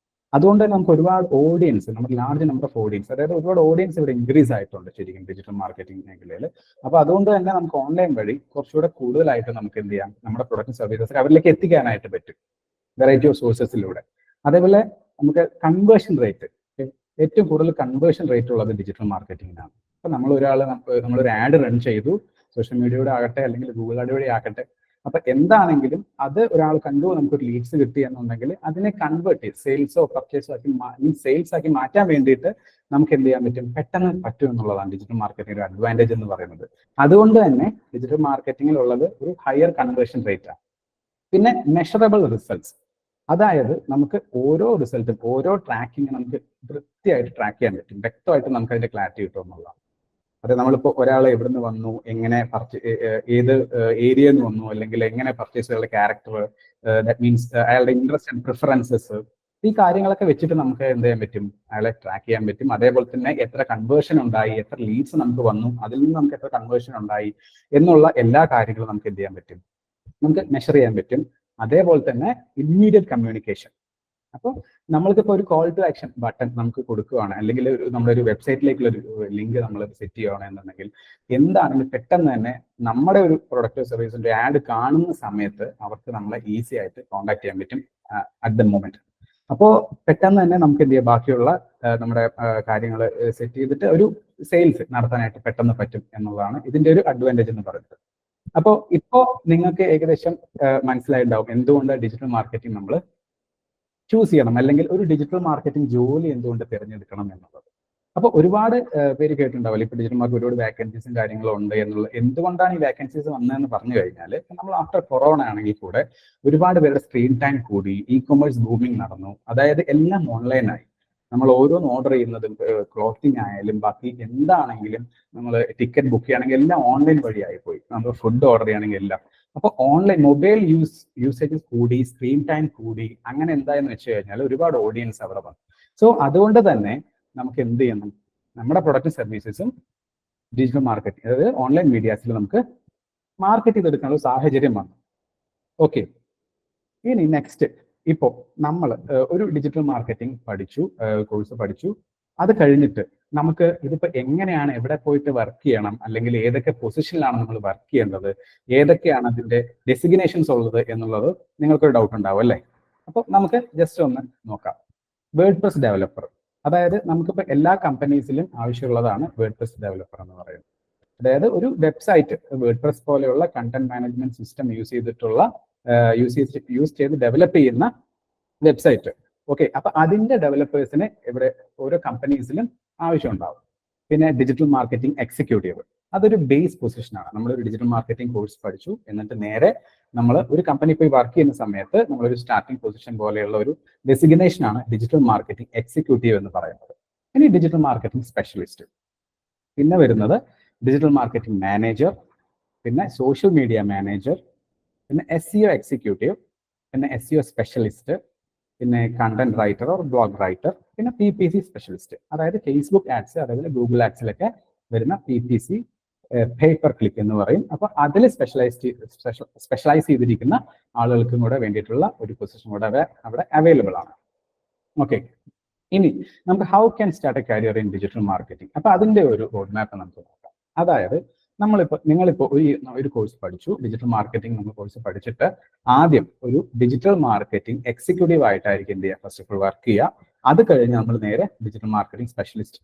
അതുകൊണ്ട് തന്നെ നമുക്ക് ഒരുപാട് ഓഡിയൻസ്, നമ്മുടെ ലാർജ് നമ്പർ ഓഫ് ഓഡിയൻസ്, അതായത് ഒരുപാട് ഓഡിയൻസ് ഇവിടെ ഇൻക്രീസ് ആയിട്ടുണ്ട് ശരിക്കും ഡിജിറ്റൽ മാർക്കറ്റിംഗ് മേഖലയിൽ. അപ്പോൾ അതുകൊണ്ട് തന്നെ നമുക്ക് ഓൺലൈൻ വഴി കുറച്ചുകൂടെ കൂടുതലായിട്ട് നമുക്ക് എന്ത് ചെയ്യാം, നമ്മുടെ പ്രൊഡക്റ്റ് സർവീസസ് അവരിലേക്ക് എത്തിക്കാനായിട്ട് പറ്റും, വെറൈറ്റി ഓഫ് സോഴ്സസിലൂടെ. അതേപോലെ നമുക്ക് കൺവേർഷൻ റേറ്റ്, ഏറ്റവും കൂടുതൽ കൺവേർഷൻ റേറ്റ് ഉള്ളത് ഡിജിറ്റൽ മാർക്കറ്റിംഗിനാണ്. അപ്പൊ നമ്മളൊരു ആഡ് റൺ ചെയ്തു, സോഷ്യൽ മീഡിയയുടെ ആകട്ടെ അല്ലെങ്കിൽ ഗൂഗിൾ ആഡ് വഴി ആകട്ടെ, അപ്പൊ എന്താണെങ്കിലും അത് ഒരാൾ കണ്ടു, നമുക്കൊരു ലീഡ്സ് കിട്ടി എന്നുണ്ടെങ്കിൽ അതിനെ കൺവേർട്ട് ചെയ്ത് സെയിൽസോ പർച്ചേസോ ആക്കി സെയിൽസ് ആക്കി മാറ്റാൻ വേണ്ടിയിട്ട് നമുക്ക് എന്ത് ചെയ്യാൻ പറ്റും, പെട്ടെന്ന് പറ്റും എന്നുള്ളതാണ് ഡിജിറ്റൽ മാർക്കറ്റിംഗ് ഒരു അഡ്വാൻറ്റേജ് എന്ന് പറയുന്നത്. അതുകൊണ്ട് തന്നെ ഡിജിറ്റൽ മാർക്കറ്റിംഗിലുള്ളത് ഒരു ഹയർ കൺവേർഷൻ റേറ്റ് ആണ്. പിന്നെ മെഷറബിൾ റിസൾട്ട്സ്, അതായത് നമുക്ക് ഓരോ റിസൾട്ടും ഓരോ ട്രാക്കിങ് നമുക്ക് വൃത്തിയായിട്ട് ട്രാക്ക് ചെയ്യാൻ പറ്റും, വ്യക്തമായിട്ട് നമുക്ക് അതിന്റെ ക്ലാരിറ്റി കിട്ടും എന്നുള്ളതാണ്. അതായത് നമ്മളിപ്പോൾ ഒരാൾ എവിടെ നിന്ന് വന്നു, എങ്ങനെ ഏത് ഏരിയയിൽ നിന്ന് വന്നു, അല്ലെങ്കിൽ എങ്ങനെ പർച്ചേസ് ചെയ്യാനുള്ള ക്യാരക്ടർ, ദാറ്റ് മീൻസ് അയാളുടെ ഇൻട്രസ്റ്റ് ആൻഡ് പ്രിഫറൻസസ്, ഈ കാര്യങ്ങളൊക്കെ വെച്ചിട്ട് നമുക്ക് എന്ത് ചെയ്യാൻ പറ്റും, അയാളെ ട്രാക്ക് ചെയ്യാൻ പറ്റും. അതേപോലെ തന്നെ എത്ര കൺവേർഷൻ ഉണ്ടായി, എത്ര ലീഡ്സ് നമുക്ക് വന്നു, അതിൽ നിന്ന് നമുക്ക് എത്ര കൺവേർഷൻ ഉണ്ടായി എന്നുള്ള എല്ലാ കാര്യങ്ങളും നമുക്ക് എന്ത് ചെയ്യാൻ പറ്റും, നമുക്ക് മെഷർ ചെയ്യാൻ പറ്റും. അതേപോലെ തന്നെ ഇമ്മീഡിയറ്റ് കമ്മ്യൂണിക്കേഷൻ. അപ്പോൾ നമ്മൾക്കിപ്പോൾ ഒരു കോൾ ടു ആക്ഷൻ ബട്ടൺ നമുക്ക് കൊടുക്കുകയാണ്, അല്ലെങ്കിൽ നമ്മുടെ ഒരു വെബ്സൈറ്റിലേക്കുള്ള ഒരു ലിങ്ക് നമ്മൾ സെറ്റ് ചെയ്യുകയാണെന്നുണ്ടെങ്കിൽ എന്താണെങ്കിലും പെട്ടെന്ന് തന്നെ നമ്മുടെ ഒരു പ്രൊഡക്റ്റോ സർവീസിന്റെ ആഡ് കാണുന്ന സമയത്ത് അവർക്ക് നമ്മളെ ഈസി ആയിട്ട് കോൺടാക്ട് ചെയ്യാൻ പറ്റും അറ്റ് ദ മൊമെന്റ്. അപ്പോൾ പെട്ടെന്ന് തന്നെ നമുക്ക് എന്ത് ചെയ്യാം, ബാക്കിയുള്ള നമ്മുടെ കാര്യങ്ങൾ സെറ്റ് ചെയ്തിട്ട് ഒരു സെയിൽസ് നടത്താനായിട്ട് പെട്ടെന്ന് പറ്റും എന്നുള്ളതാണ് ഇതിന്റെ ഒരു അഡ്വാൻറ്റേജ് എന്ന് പറയുന്നത്. അപ്പോൾ ഇപ്പോ നിങ്ങൾക്ക് ഏകദേശം മനസ്സിലായിട്ടുണ്ടാവും എന്തുകൊണ്ട് ഡിജിറ്റൽ മാർക്കറ്റിംഗ് നമ്മൾ ചൂസ് ചെയ്യണം, അല്ലെങ്കിൽ ഒരു ഡിജിറ്റൽ മാർക്കറ്റിംഗ് ജോലി എന്തുകൊണ്ട് തിരഞ്ഞെടുക്കണം എന്നുള്ളത്. അപ്പോൾ ഒരുപാട് പേര് കേട്ടിട്ടുണ്ടാവില്ല ഇപ്പൊ ഡിജിറ്റൽ മാർക്കറ്റ് ഒരുപാട് വാക്കൻസീസും കാര്യങ്ങളും ഉണ്ട് എന്നുള്ള. എന്തുകൊണ്ടാണ് ഈ വാക്കൻസീസ് വന്നതെന്ന് പറഞ്ഞു കഴിഞ്ഞാൽ നമ്മൾ ആഫ്റ്റർ കൊറോണ ആണെങ്കിൽ കൂടെ ഒരുപാട് പേരുടെ സ്ക്രീൻ ടൈം കൂടി, ഇ കൊമേഴ്സ് ബൂമിംഗ് നടന്നു, അതായത് എല്ലാം ഓൺലൈനായി. നമ്മൾ ഓരോന്ന് ഓർഡർ ചെയ്യുന്നതും ക്ലോത്തിങ് ആയാലും ബാക്കി എന്താണെങ്കിലും നമ്മൾ ടിക്കറ്റ് ബുക്ക് ചെയ്യുകയാണെങ്കിൽ എല്ലാം ഓൺലൈൻ വഴിയായി പോയി. നമ്മൾ ഫുഡ് ഓർഡർ ചെയ്യണമെങ്കിൽ എല്ലാം. അപ്പോൾ ഓൺലൈൻ മൊബൈൽ യൂസേജ് കൂടി, സ്ക്രീൻ ടൈം കൂടി. അങ്ങനെ എന്തായെന്ന് വെച്ച് കഴിഞ്ഞാൽ ഒരുപാട് ഓഡിയൻസ് അവിടെ വന്നു. സോ അതുകൊണ്ട് തന്നെ നമുക്ക് എന്ത് ചെയ്യണം, നമ്മുടെ പ്രൊഡക്റ്റും സർവീസസും ഡിജിറ്റൽ മാർക്കറ്റിംഗ് അതായത് ഓൺലൈൻ മീഡിയാസിൽ നമുക്ക് മാർക്കറ്റ് ചെയ്തെടുക്കാനുള്ള സാഹചര്യം വന്നു. ഓക്കെ, ഇനി നെക്സ്റ്റ് ഇപ്പോൾ നമ്മൾ ഒരു ഡിജിറ്റൽ മാർക്കറ്റിംഗ് കോഴ്സ് പഠിച്ചു. അത് കഴിഞ്ഞിട്ട് നമുക്ക് ഇതിപ്പോ എങ്ങനെയാണ്, എവിടെ പോയിട്ട് വർക്ക് ചെയ്യണം, അല്ലെങ്കിൽ ഏതൊക്കെ പൊസിഷനിലാണ് നമ്മൾ വർക്ക് ചെയ്യേണ്ടത്, ഏതൊക്കെയാണ് അതിന്റെ ഡെസിഗ്നേഷൻസ് ഉള്ളത് എന്നുള്ളത് നിങ്ങൾക്കൊരു ഡൗട്ട് ഉണ്ടാവും അല്ലേ? അപ്പോൾ നമുക്ക് ജസ്റ്റ് ഒന്ന് നോക്കാം. വേർഡ്പ്രസ് ഡെവലപ്പർ, അതായത് നമുക്കിപ്പോൾ എല്ലാ കമ്പനീസിലും ആവശ്യമുള്ളതാണ് വേർഡ്പ്രസ് ഡെവലപ്പർ എന്ന് പറയുന്നത്. അതായത് ഒരു വെബ്സൈറ്റ് വേർഡ്പ്രസ് പോലെയുള്ള കണ്ടന്റ് മാനേജ്മെന്റ് സിസ്റ്റം യൂസ് ചെയ്ത് ഡെവലപ്പ് ചെയ്യുന്ന വെബ്സൈറ്റ്. ഓക്കെ, അപ്പൊ അതിന്റെ ഡെവലപ്പേഴ്സിന് ഇവിടെ ഓരോ കമ്പനീസിലും ആവശ്യം ഉണ്ടാവും. പിന്നെ ഡിജിറ്റൽ മാർക്കറ്റിംഗ് എക്സിക്യൂട്ടീവ്, അതൊരു ബേസ് പൊസിഷനാണ്. നമ്മളൊരു ഡിജിറ്റൽ മാർക്കറ്റിംഗ് കോഴ്സ് പഠിച്ചു, എന്നിട്ട് നേരെ നമ്മൾ ഒരു കമ്പനി പോയി വർക്ക് ചെയ്യുന്ന സമയത്ത് നമ്മളൊരു സ്റ്റാർട്ടിംഗ് പൊസിഷൻ പോലെയുള്ള ഒരു ഡെസിഗ്നേഷൻ ആണ് ഡിജിറ്റൽ മാർക്കറ്റിംഗ് എക്സിക്യൂട്ടീവ് എന്ന് പറയുന്നത്. ഇനി ഡിജിറ്റൽ മാർക്കറ്റിംഗ് സ്പെഷ്യലിസ്റ്റ്, പിന്നെ വരുന്നത് ഡിജിറ്റൽ മാർക്കറ്റിംഗ് മാനേജർ, പിന്നെ സോഷ്യൽ മീഡിയ മാനേജർ, പിന്നെ SEO എക്സിക്യൂട്ടീവ്, പിന്നെ SEO സ്പെഷ്യലിസ്റ്റ്, പിന്നെ content writer or blog writer, പിന്നെ PPC സ്പെഷ്യലിസ്റ്റ്, അതായത് ഫേസ്ബുക്ക് ആഡ്സ് അതേപോലെ ഗൂഗിൾ ആഡ്സിലൊക്കെ വരുന്ന PPC പേപ്പർ ക്ലിക്ക് എന്ന് പറയും. അപ്പൊ അതിൽ സ്പെഷ്യലൈസ് ചെയ്തിരിക്കുന്ന ആളുകൾക്കും കൂടെ വേണ്ടിയിട്ടുള്ള ഒരു പൊസിഷൻ കൂടെ അവിടെ അവൈലബിൾ ആണ്. ഓക്കെ, ഇനി നമുക്ക് how can start A career in digital marketing. അപ്പൊ അതിന്റെ ഒരു റോഡ് മാപ്പ് നമുക്ക് നോക്കാം. അതായത് നിങ്ങളിപ്പോ ഒരു കോഴ്സ് പഠിച്ചു, ഡിജിറ്റൽ മാർക്കറ്റിംഗ് നമ്മൾ കോഴ്സ് പഠിച്ചിട്ട് ആദ്യം ഒരു ഡിജിറ്റൽ മാർക്കറ്റിംഗ് എക്സിക്യൂട്ടീവ് ആയിട്ടായിരിക്കും എന്ത് ചെയ്യുക, ഫസ്റ്റ് ഓഫ് ഓൾ വർക്ക് ചെയ്യുക. അത് കഴിഞ്ഞ് നമ്മൾ നേരെ ഡിജിറ്റൽ മാർക്കറ്റിംഗ് സ്പെഷ്യലിസ്റ്റ്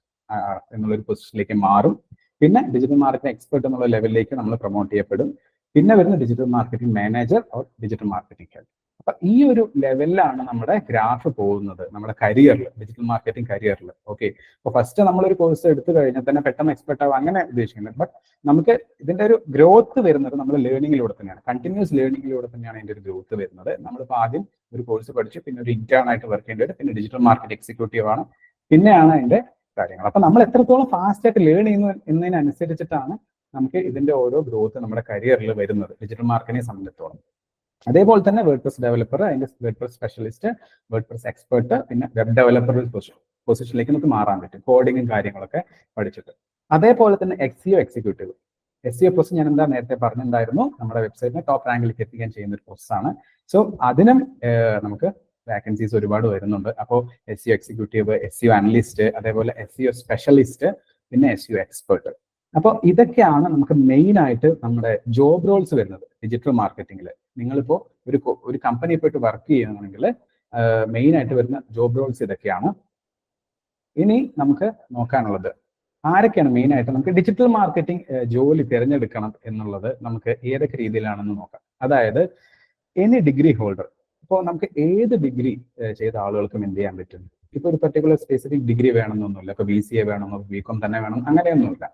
എന്നുള്ളൊരു പൊസിഷനിലേക്ക് മാറും. പിന്നെ ഡിജിറ്റൽ മാർക്കറ്റിംഗ് എക്സ്പെർട്ട് എന്നുള്ള ലെവലിലേക്ക് നമ്മൾ പ്രൊമോട്ട് ചെയ്യപ്പെടും. പിന്നെ വരുന്ന digital marketing manager or digital marketing head. അപ്പൊ ഈ ഒരു ലെവലിലാണ് നമ്മുടെ ഗ്രാഫ് പോകുന്നത് നമ്മുടെ കരിയറിൽ, ഡിജിറ്റൽ മാർക്കറ്റിംഗ് കരിയറിൽ. ഓക്കെ, അപ്പൊ ഫസ്റ്റ് നമ്മളൊരു കോഴ്സ് എടുത്തു കഴിഞ്ഞാൽ തന്നെ പെട്ടെന്ന് എക്സ്പെർട്ട് ആവും അങ്ങനെ ഉദ്ദേശിക്കുന്നത്. ബട്ട് നമുക്ക് ഇതിന്റെ ഒരു ഗ്രോത്ത് വരുന്നത് നമ്മൾ ലേണിംഗിലൂടെ തന്നെയാണ്, കണ്ടിന്യൂസ് ലേണിംഗിലൂടെ തന്നെയാണ് ഇതിന്റെ ഒരു ഗ്രോത്ത് വരുന്നത്. നമ്മളിപ്പോൾ ആദ്യം ഒരു കോഴ്സ് പഠിച്ചു, പിന്നെ ഒരു ഇന്റേൺ ആയിട്ട് വർക്ക് ചെയ്യേണ്ടത്, പിന്നെ ഡിജിറ്റൽ മാർക്കറ്റ് എക്സിക്യൂട്ടീവ് ആണ്, പിന്നെയാണ് അതിന്റെ കാര്യങ്ങൾ. അപ്പൊ നമ്മൾ എത്രത്തോളം ഫാസ്റ്റ് ആയിട്ട് ലേൺ ചെയ്യുന്നു എന്നതിനനുസരിച്ചിട്ടാണ് നമുക്ക് ഇതിന്റെ ഓരോ ഗ്രോത്ത് നമ്മുടെ കരിയറിൽ വരുന്നത് ഡിജിറ്റൽ മാർക്കറ്റിനെ സംബന്ധിച്ചിടത്തോളം. അതേപോലെ തന്നെ വേർഡ്പ്രസ് ഡെവലപ്പർ, അതിന്റെ വേർഡ്പ്രസ് സ്പെഷ്യലിസ്റ്റ്, വേർഡ്പ്രസ് എക്സ്പെർട്ട്, പിന്നെ വെബ് ഡെവലപ്പർ പൊസിഷനിലേക്ക് നമുക്ക് മാറാൻ പറ്റും കോഡിങ്ങും കാര്യങ്ങളൊക്കെ പഠിച്ചിട്ട്. അതേപോലെ തന്നെ SEO എക്സിക്യൂട്ടീവ്. SEO പ്രോസസ് ഞാൻ എന്താ നേരത്തെ പറഞ്ഞിട്ടുണ്ടായിരുന്നു, നമ്മുടെ വെബ്സൈറ്റിനെ ടോപ്പ് റാങ്കിലേക്ക് എത്തിക്കാൻ ചെയ്യുന്ന ഒരു പ്രോസസ്സാണ്. സോ അതിനും നമുക്ക് വാക്കൻസീസ് ഒരുപാട് വരുന്നുണ്ട്. അപ്പോൾ SEO എക്സിക്യൂട്ടീവ്, SEO അനലിസ്റ്റ്, അതേപോലെ SEO സ്പെഷ്യലിസ്റ്റ്, പിന്നെ SEO എക്സ്പെർട്ട്. അപ്പോൾ ഇതൊക്കെയാണ് നമുക്ക് മെയിൻ ആയിട്ട് നമ്മുടെ ജോബ് റോൾസ് വരുന്നത് ഡിജിറ്റൽ മാർക്കറ്റിംഗിൽ. നിങ്ങളിപ്പോൾ ഒരു കമ്പനി പോയിട്ട് വർക്ക് ചെയ്യുകയാണെങ്കിൽ മെയിൻ ആയിട്ട് വരുന്ന ജോബ് റോൾസ് ഇതൊക്കെയാണ്. ഇനി നമുക്ക് നോക്കാനുള്ളത് ആരൊക്കെയാണ് മെയിൻ ആയിട്ട് നമുക്ക് ഡിജിറ്റൽ മാർക്കറ്റിംഗ് ജോലി തിരഞ്ഞെടുക്കണം എന്നുള്ളത് നമുക്ക് ഏതൊക്കെ രീതിയിലാണെന്ന് നോക്കാം. അതായത് എനി ഡിഗ്രി ഹോൾഡർ, ഇപ്പോൾ നമുക്ക് ഏത് ഡിഗ്രി ചെയ്ത ആളുകൾക്കും എന്ത് ചെയ്യാൻ പറ്റും. ഇപ്പോൾ ഒരു പെർട്ടിക്കുലർ സ്പെസിഫിക് ഡിഗ്രി വേണമെന്നൊന്നുമില്ല, ഇപ്പോൾ BCA വേണമെന്നോ BCom തന്നെ വേണം അങ്ങനെയൊന്നുമില്ല.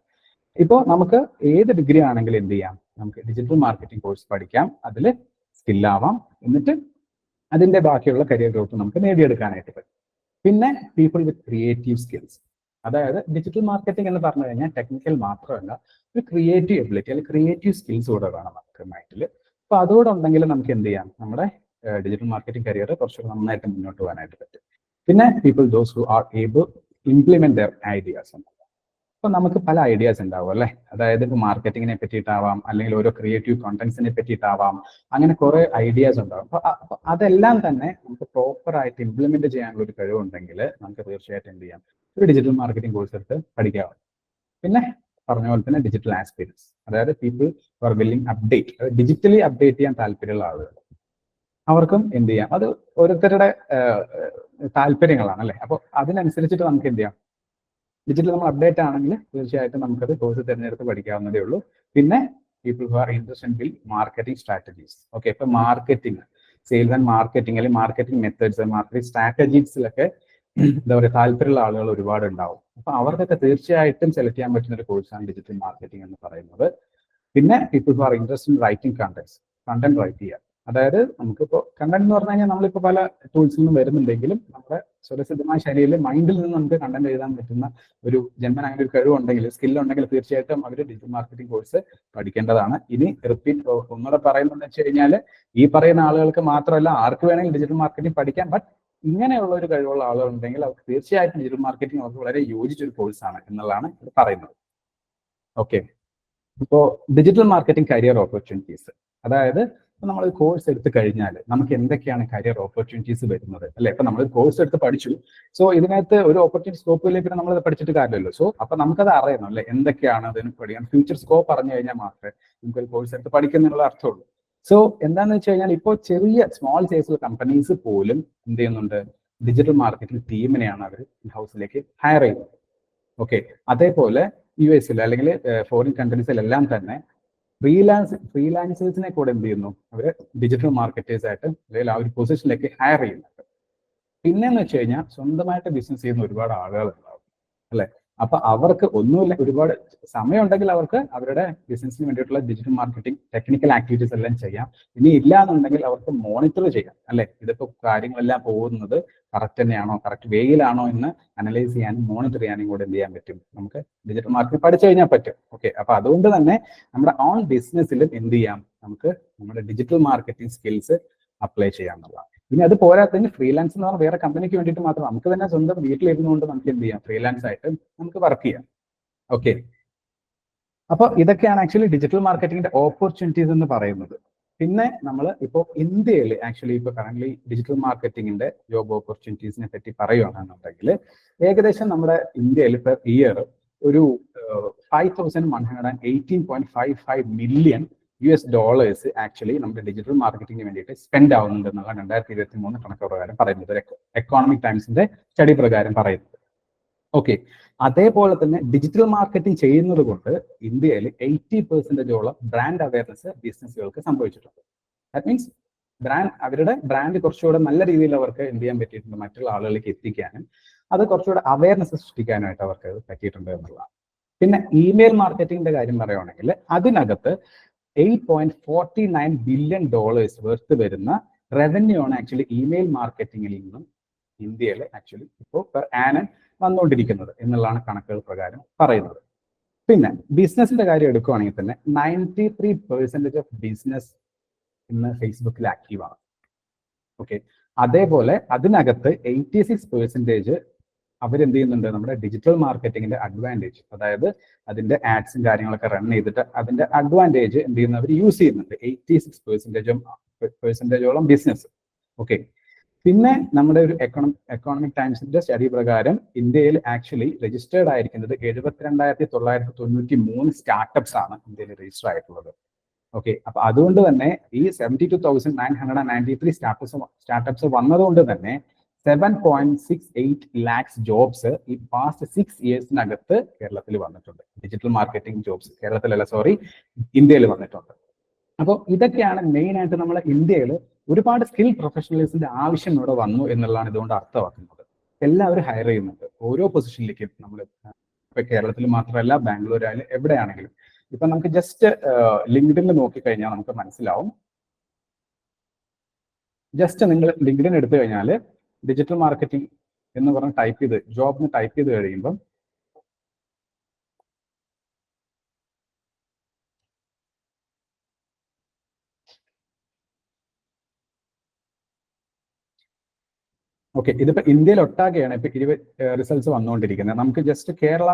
ഇപ്പോൾ നമുക്ക് ഏത് ഡിഗ്രി ആണെങ്കിലും എന്ത് ചെയ്യാം, നമുക്ക് ഡിജിറ്റൽ മാർക്കറ്റിംഗ് കോഴ്സ് പഠിക്കാം, അതിൽ സ്കില്ലാവാം, എന്നിട്ട് അതിന്റെ ബാക്കിയുള്ള കരിയർ ഗ്രോത്ത് നമുക്ക് നേടിയെടുക്കാനായിട്ട് പറ്റും. പിന്നെ പീപ്പിൾ വിത്ത് ക്രിയേറ്റീവ് സ്കിൽസ്, അതായത് ഡിജിറ്റൽ മാർക്കറ്റിംഗ് എന്ന് പറഞ്ഞു കഴിഞ്ഞാൽ ടെക്നിക്കൽ മാത്രമല്ല, ഒരു ക്രിയേറ്റീവ് എബിലിറ്റി അല്ലെങ്കിൽ ക്രിയേറ്റീവ് സ്കിൽസ് കൂടെ വേണം നമുക്ക് മൈൻഡിൽ. അപ്പോൾ അതുകൂടെ ഉണ്ടെങ്കിൽ നമുക്ക് എന്ത് ചെയ്യാം, നമ്മുടെ ഡിജിറ്റൽ മാർക്കറ്റിംഗ് കരിയർ കുറച്ചുകൂടെ നന്നായിട്ട് മുന്നോട്ട് പോകാനായിട്ട് പറ്റും. പിന്നെ people those who are able implement there ideas. അപ്പൊ നമുക്ക് പല ഐഡിയാസ് ഉണ്ടാവും അല്ലെ, അതായത് ഇപ്പോൾ മാർക്കറ്റിങ്ങിനെ പറ്റിയിട്ടാവാം, അല്ലെങ്കിൽ ഓരോ ക്രിയേറ്റീവ് കോണ്ടന്റ്സിനെ പറ്റിയിട്ടാവാം, അങ്ങനെ കുറെ ഐഡിയാസ് ഉണ്ടാവും. അപ്പൊ അതെല്ലാം തന്നെ നമുക്ക് പ്രോപ്പർ ആയിട്ട് ഇംപ്ലിമെന്റ് ചെയ്യാനുള്ള ഒരു കഴിവുണ്ടെങ്കിൽ നമുക്ക് തീർച്ചയായിട്ടും എന്ത് ചെയ്യാം, ഒരു ഡിജിറ്റൽ മാർക്കറ്റിംഗ് കോഴ്സ് എടുത്ത് പഠിക്കാം. പിന്നെ പറഞ്ഞ പോലെ തന്നെ ഡിജിറ്റൽ ആസ്പിരൻസ്, അതായത് people are willing update, digitally update ചെയ്യാൻ താല്പര്യമുള്ള ആളുകൾ, അവർക്കും എന്ത് ചെയ്യാം. അത് ഓരോരുത്തരുടെ താല്പര്യങ്ങളാണ് അല്ലെ. അപ്പോൾ അതിനനുസരിച്ചിട്ട് നമുക്ക് എന്ത് ചെയ്യാം, ഡിജിറ്റൽ നമ്മൾ അപ്ഡേറ്റ് ആണെങ്കിൽ തീർച്ചയായിട്ടും നമുക്കത് കോഴ്സ് തിരഞ്ഞെടുത്ത് പഠിക്കാവുന്നതേ ഉള്ളൂ. പിന്നെ people who are interested in build marketing strategies. Okay, ഇപ്പൊ മാർക്കറ്റിംഗ്, സെയിൽസ് ആൻഡ് മാർക്കറ്റിംഗ് അല്ലെങ്കിൽ മാർക്കറ്റിംഗ് മെത്തേഡ്സ്, മാർക്കറ്റിംഗ് സ്ട്രാറ്റജീസിലൊക്കെ എന്താ പറയുക താല്പര്യമുള്ള ആളുകൾ ഒരുപാട് ഉണ്ടാവും. അപ്പൊ അവർക്കൊക്കെ തീർച്ചയായിട്ടും സെലക്ട് ചെയ്യാൻ പറ്റുന്ന ഒരു കോഴ്സാണ് ഡിജിറ്റൽ മാർക്കറ്റിംഗ് എന്ന് പറയുന്നത്. പിന്നെ people who are interest in writing content write ചെയ്യുക. അതായത് നമുക്കിപ്പോൾ കണ്ടന്റ് എന്ന് പറഞ്ഞു കഴിഞ്ഞാൽ നമ്മളിപ്പോൾ പല ടൂൾസിൽ നിന്നും വരുന്നുണ്ടെങ്കിലും നമ്മുടെ സ്വരസിദ്ധമായ ശൈലിയിൽ മൈൻഡിൽ നിന്ന് നമുക്ക് കണ്ടന്റ് എഴുതാൻ പറ്റുന്ന ഒരു ജന്മൻ അങ്ങനെ ഒരു കഴിവുണ്ടെങ്കിൽ സ്കില്ലുണ്ടെങ്കിൽ തീർച്ചയായിട്ടും അവർ ഡിജിറ്റൽ മാർക്കറ്റിംഗ് കോഴ്സ് പഠിക്കേണ്ടതാണ്. ഇനി റിപ്പീറ്റ് ഒന്നുകൂടെ പറയുന്നതെന്ന് വെച്ച് കഴിഞ്ഞാൽ ഈ പറയുന്ന ആളുകൾക്ക് മാത്രമല്ല ആർക്ക് വേണമെങ്കിൽ ഡിജിറ്റൽ മാർക്കറ്റിംഗ് പഠിക്കാം. ബട്ട് ഇങ്ങനെയുള്ള ഒരു കഴിവുള്ള ആളുകളുണ്ടെങ്കിൽ അവർക്ക് തീർച്ചയായിട്ടും ഡിജിറ്റൽ മാർക്കറ്റിംഗ് അവർക്ക് വളരെ യോജിച്ചൊരു കോഴ്സാണ് എന്നുള്ളതാണ് ഇത് പറയുന്നത്. ഓക്കെ, ഇപ്പോൾ ഡിജിറ്റൽ മാർക്കറ്റിംഗ് കരിയർ ഓപ്പർച്യൂണിറ്റീസ്, അതായത് ഇപ്പൊ നമ്മൾ കോഴ്സ് എടുത്തു കഴിഞ്ഞാൽ നമുക്ക് എന്തൊക്കെയാണ് കരിയർ ഓപ്പർച്യൂണിറ്റീസ് വരുന്നത് അല്ലെ? ഇപ്പൊ നമ്മൾ കോഴ്സ് എടുത്ത് പഠിച്ചു, സോ ഇതിനകത്ത് ഒരു ഓപ്പർച്യൂണിറ്റി സ്കോപ്പിലേക്ക് നമ്മൾ പഠിച്ചിട്ട് കാര്യമല്ലോ. സോ അപ്പൊ നമുക്കത് അറിയണം അല്ലെ, എന്തൊക്കെയാണ് അതിന് പഠിക്കാൻ. ഫ്യൂച്ചർ സ്കോപ്പ് അറിഞ്ഞു കഴിഞ്ഞാൽ മാത്രമേ നമുക്കൊരു കോഴ്സ് എടുത്ത് പഠിക്കുന്നുള്ള അർത്ഥമുള്ളൂ. സോ എന്താന്ന് വെച്ച് കഴിഞ്ഞാൽ ഇപ്പോൾ ചെറിയ സ്മോൾ സൈസിലുള്ള കമ്പനീസ് പോലും എന്ത് ചെയ്യുന്നുണ്ട്, ഡിജിറ്റൽ മാർക്കറ്റിംഗ് ടീമിനെയാണ് അവർ ഹൗസിലേക്ക് ഹയർ ചെയ്യുന്നത്. ഓക്കെ, അതേപോലെ US അല്ലെങ്കിൽ ഫോറിൻ കൺട്രീസിലെല്ലാം തന്നെ ഫ്രീലാൻസേഴ്സിനെ കൂടെ എന്ത് ചെയ്യുന്നു, അവര് ഡിജിറ്റൽ മാർക്കറ്റേഴ്സ് ആയിട്ട് അല്ലെങ്കിൽ ആ ഒരു പൊസിഷനിലേക്ക് ഹയർ ചെയ്യുന്നുണ്ട്. പിന്നെന്ന് വെച്ച് കഴിഞ്ഞാൽ സ്വന്തമായിട്ട് ബിസിനസ് ചെയ്യുന്ന ഒരുപാട് ആളുകൾ ഉണ്ടാവും അല്ലെ? അപ്പൊ അവർക്ക് ഒന്നുമില്ല, ഒരുപാട് സമയം ഉണ്ടെങ്കിൽ അവർക്ക് അവരുടെ ബിസിനസിന് വേണ്ടിയിട്ടുള്ള ഡിജിറ്റൽ മാർക്കറ്റിംഗ് ടെക്നിക്കൽ ആക്ടിവിറ്റീസ് എല്ലാം ചെയ്യാം. ഇനി ഇല്ല എന്നുണ്ടെങ്കിൽ അവർക്ക് മോണിറ്റർ ചെയ്യാം അല്ലെ, ഇതിപ്പോ കാര്യങ്ങളെല്ലാം പോകുന്നത് കറക്റ്റ് തന്നെയാണോ, കറക്റ്റ് വേയിലാണോ എന്ന് അനലൈസ് ചെയ്യാനും മോണിറ്റർ ചെയ്യാനും കൂടെ എന്ത് ചെയ്യാൻ പറ്റും, നമുക്ക് ഡിജിറ്റൽ മാർക്കറ്റിംഗ് പഠിച്ചു കഴിഞ്ഞാൽ പറ്റും. ഓക്കെ, അപ്പൊ അതുകൊണ്ട് തന്നെ നമ്മുടെ ഓൺ ബിസിനസ്സിലും എന്ത് ചെയ്യാം, നമുക്ക് നമ്മുടെ ഡിജിറ്റൽ മാർക്കറ്റിംഗ് സ്കിൽസ് അപ്ലൈ ചെയ്യാന്നുള്ളതാണ്. ഇനി അത് പോരാത്തതിന് ഫ്രീലാൻസ് എന്ന് പറഞ്ഞാൽ വേറെ കമ്പനിക്ക് വേണ്ടിയിട്ട് മാത്രം, നമുക്ക് തന്നെ സ്വന്തം വീട്ടിലിരുന്നുകൊണ്ട് നമുക്ക് എന്ത് ചെയ്യാം, ഫ്രീലാൻസ് ആയിട്ട് നമുക്ക് വർക്ക് ചെയ്യാം. ഓക്കെ, അപ്പൊ ഇതൊക്കെയാണ് ആക്ച്വലി ഡിജിറ്റൽ മാർക്കറ്റിംഗിന്റെ ഓപ്പർച്യൂണിറ്റീസ് എന്ന് പറയുന്നത്. പിന്നെ നമ്മൾ ഇപ്പോൾ ഇന്ത്യയിൽ ആക്ച്വലി ഇപ്പോൾ കറന്റ് ഡിജിറ്റൽ മാർക്കറ്റിംഗിന്റെ ജോബ് ഓപ്പർച്യൂണിറ്റീസിനെ പറ്റി പറയുകയാണെന്നുണ്ടെങ്കിൽ ഏകദേശം നമ്മുടെ ഇന്ത്യയിൽ പെർ ഇയർ ഒരു 5,118.55 മില്യൺ US ഡോളേഴ്സ് ആക്ച്വലി നമ്മുടെ ഡിജിറ്റൽ മാർക്കറ്റിംഗിന് വേണ്ടിയിട്ട് സ്പെൻഡ് ആവുന്നുണ്ട് എന്നുള്ള 2023 കണക്ക് പ്രകാരം പറയുന്നത്, എക്കോണമിക് ടൈംസിന്റെ സ്റ്റഡി പ്രകാരം പറയുന്നത്. ഓക്കെ, അതേപോലെ തന്നെ ഡിജിറ്റൽ മാർക്കറ്റിംഗ് ചെയ്യുന്നത് കൊണ്ട് ഇന്ത്യയിൽ 80% ബ്രാൻഡ് അവയർനെസ് ബിസിനസ്സുകൾക്ക് സംഭവിച്ചിട്ടുണ്ട്. ദാറ്റ് മീൻസ് അവരുടെ ബ്രാൻഡ് കുറച്ചുകൂടെ നല്ല രീതിയിൽ അവർക്ക് എന്ത് ചെയ്യാൻ പറ്റിയിട്ടുണ്ട്, മറ്റുള്ള ആളുകളിലേക്ക് എത്തിക്കാനും അത് കുറച്ചുകൂടെ അവയർനെസ് സൃഷ്ടിക്കാനായിട്ട് അവർക്ക് പറ്റിയിട്ടുണ്ട് എന്നുള്ളതാണ്. പിന്നെ ഇമെയിൽ മാർക്കറ്റിംഗിന്റെ കാര്യം പറയുകയാണെങ്കിൽ അതിനകത്ത് 8.49 ബില്യൺ ഡോളേഴ്സ് വർത്ത് വരുന്ന റവന്യൂ ആണ് ആക്ച്വലി ഇമെയിൽ മാർക്കറ്റിംഗിൽ നിന്നും ഇന്ത്യയിൽ ആക്ച്വലി ഇപ്പോൾ പെർ ആനം വന്നുകൊണ്ടിരിക്കുന്നത് എന്നുള്ളതാണ് കണക്കുകൾ പ്രകാരം പറയുന്നത്. പിന്നെ ബിസിനസിന്റെ കാര്യം എടുക്കുകയാണെങ്കിൽ തന്നെ 93% ഓഫ് ബിസിനസ് ഇന്ന് ഫേസ്ബുക്കിൽ ആക്റ്റീവാണ്. ഓക്കെ, അതേപോലെ അതിനകത്ത് 86% അവരെന്ത് ചെയ്യുന്നുണ്ട്, നമ്മുടെ ഡിജിറ്റൽ മാർക്കറ്റിംഗിന്റെ അഡ്വാൻറ്റേജ്, അതായത് അതിന്റെ ആഡ്സും കാര്യങ്ങളൊക്കെ റൺ ചെയ്തിട്ട് അതിന്റെ അഡ്വാൻറ്റേജ് എന്ത് ചെയ്യുന്നവർ യൂസ് ചെയ്യുന്നുണ്ട് 86%ഓളം ബിസിനസ്. ഓക്കെ, പിന്നെ നമ്മുടെ ഒരു എക്കോണമിക് ടൈംസിന്റെ സ്റ്റഡി പ്രകാരം ഇന്ത്യയിൽ ആക്ച്വലി രജിസ്റ്റേർഡ് ആയിരിക്കുന്നത് 72,993 സ്റ്റാർട്ടപ്സ് ആണ് ഇന്ത്യയിൽ രജിസ്റ്റർ ആയിട്ടുള്ളത്. ഓക്കെ, അപ്പൊ അതുകൊണ്ട് തന്നെ ഈ 72,993 സ്റ്റാർട്ടപ്സ് വന്നതുകൊണ്ട് തന്നെ 7.68 ലാക്സ് ജോബ്സ് ഈ പാസ്റ്റ് 6 ഇയേഴ്സിനകത്ത് കേരളത്തിൽ വന്നിട്ടുണ്ട്. ഡിജിറ്റൽ മാർക്കറ്റിംഗ് ജോബ്സ് കേരളത്തിലല്ല, സോറി, ഇന്ത്യയിൽ വന്നിട്ടുണ്ട്. അപ്പോൾ ഇതൊക്കെയാണ് മെയിൻ ആയിട്ട് നമ്മൾ ഇന്ത്യയിൽ ഒരുപാട് സ്കിൽ പ്രൊഫഷണൽസിന്റെ ആവശ്യം ഇവിടെ വന്നു എന്നുള്ളതാണ് ഇതുകൊണ്ട് അർത്ഥമാക്കുന്നത്. എല്ലാവരും ഹയർ ചെയ്യുന്നുണ്ട് ഓരോ പൊസിഷനിലേക്കും. നമ്മൾ ഇപ്പൊ കേരളത്തിൽ മാത്രമല്ല, ബാംഗ്ലൂർ ആയാലും എവിടെയാണെങ്കിലും. ഇപ്പൊ നമുക്ക് ജസ്റ്റ് ലിങ്ക്ഡിനിൽ നോക്കിക്കഴിഞ്ഞാൽ നമുക്ക് മനസ്സിലാവും. ജസ്റ്റ് നിങ്ങൾ ലിങ്ക്ഡിൻ എടുത്തു കഴിഞ്ഞാൽ ഡിജിറ്റൽ മാർക്കറ്റിംഗ് എന്ന് പറഞ്ഞ് ടൈപ്പ് ചെയ്ത് ജോബിന് ടൈപ്പ് ചെയ്ത് കഴിയുമ്പം ഓക്കെ, ഇതിപ്പോ ഇന്ത്യയിൽ ഒട്ടാകെയാണ് ഇപ്പൊ 20 റിസൾട്ട്സ് വന്നുകൊണ്ടിരിക്കുന്നത്. നമുക്ക് ജസ്റ്റ് കേരള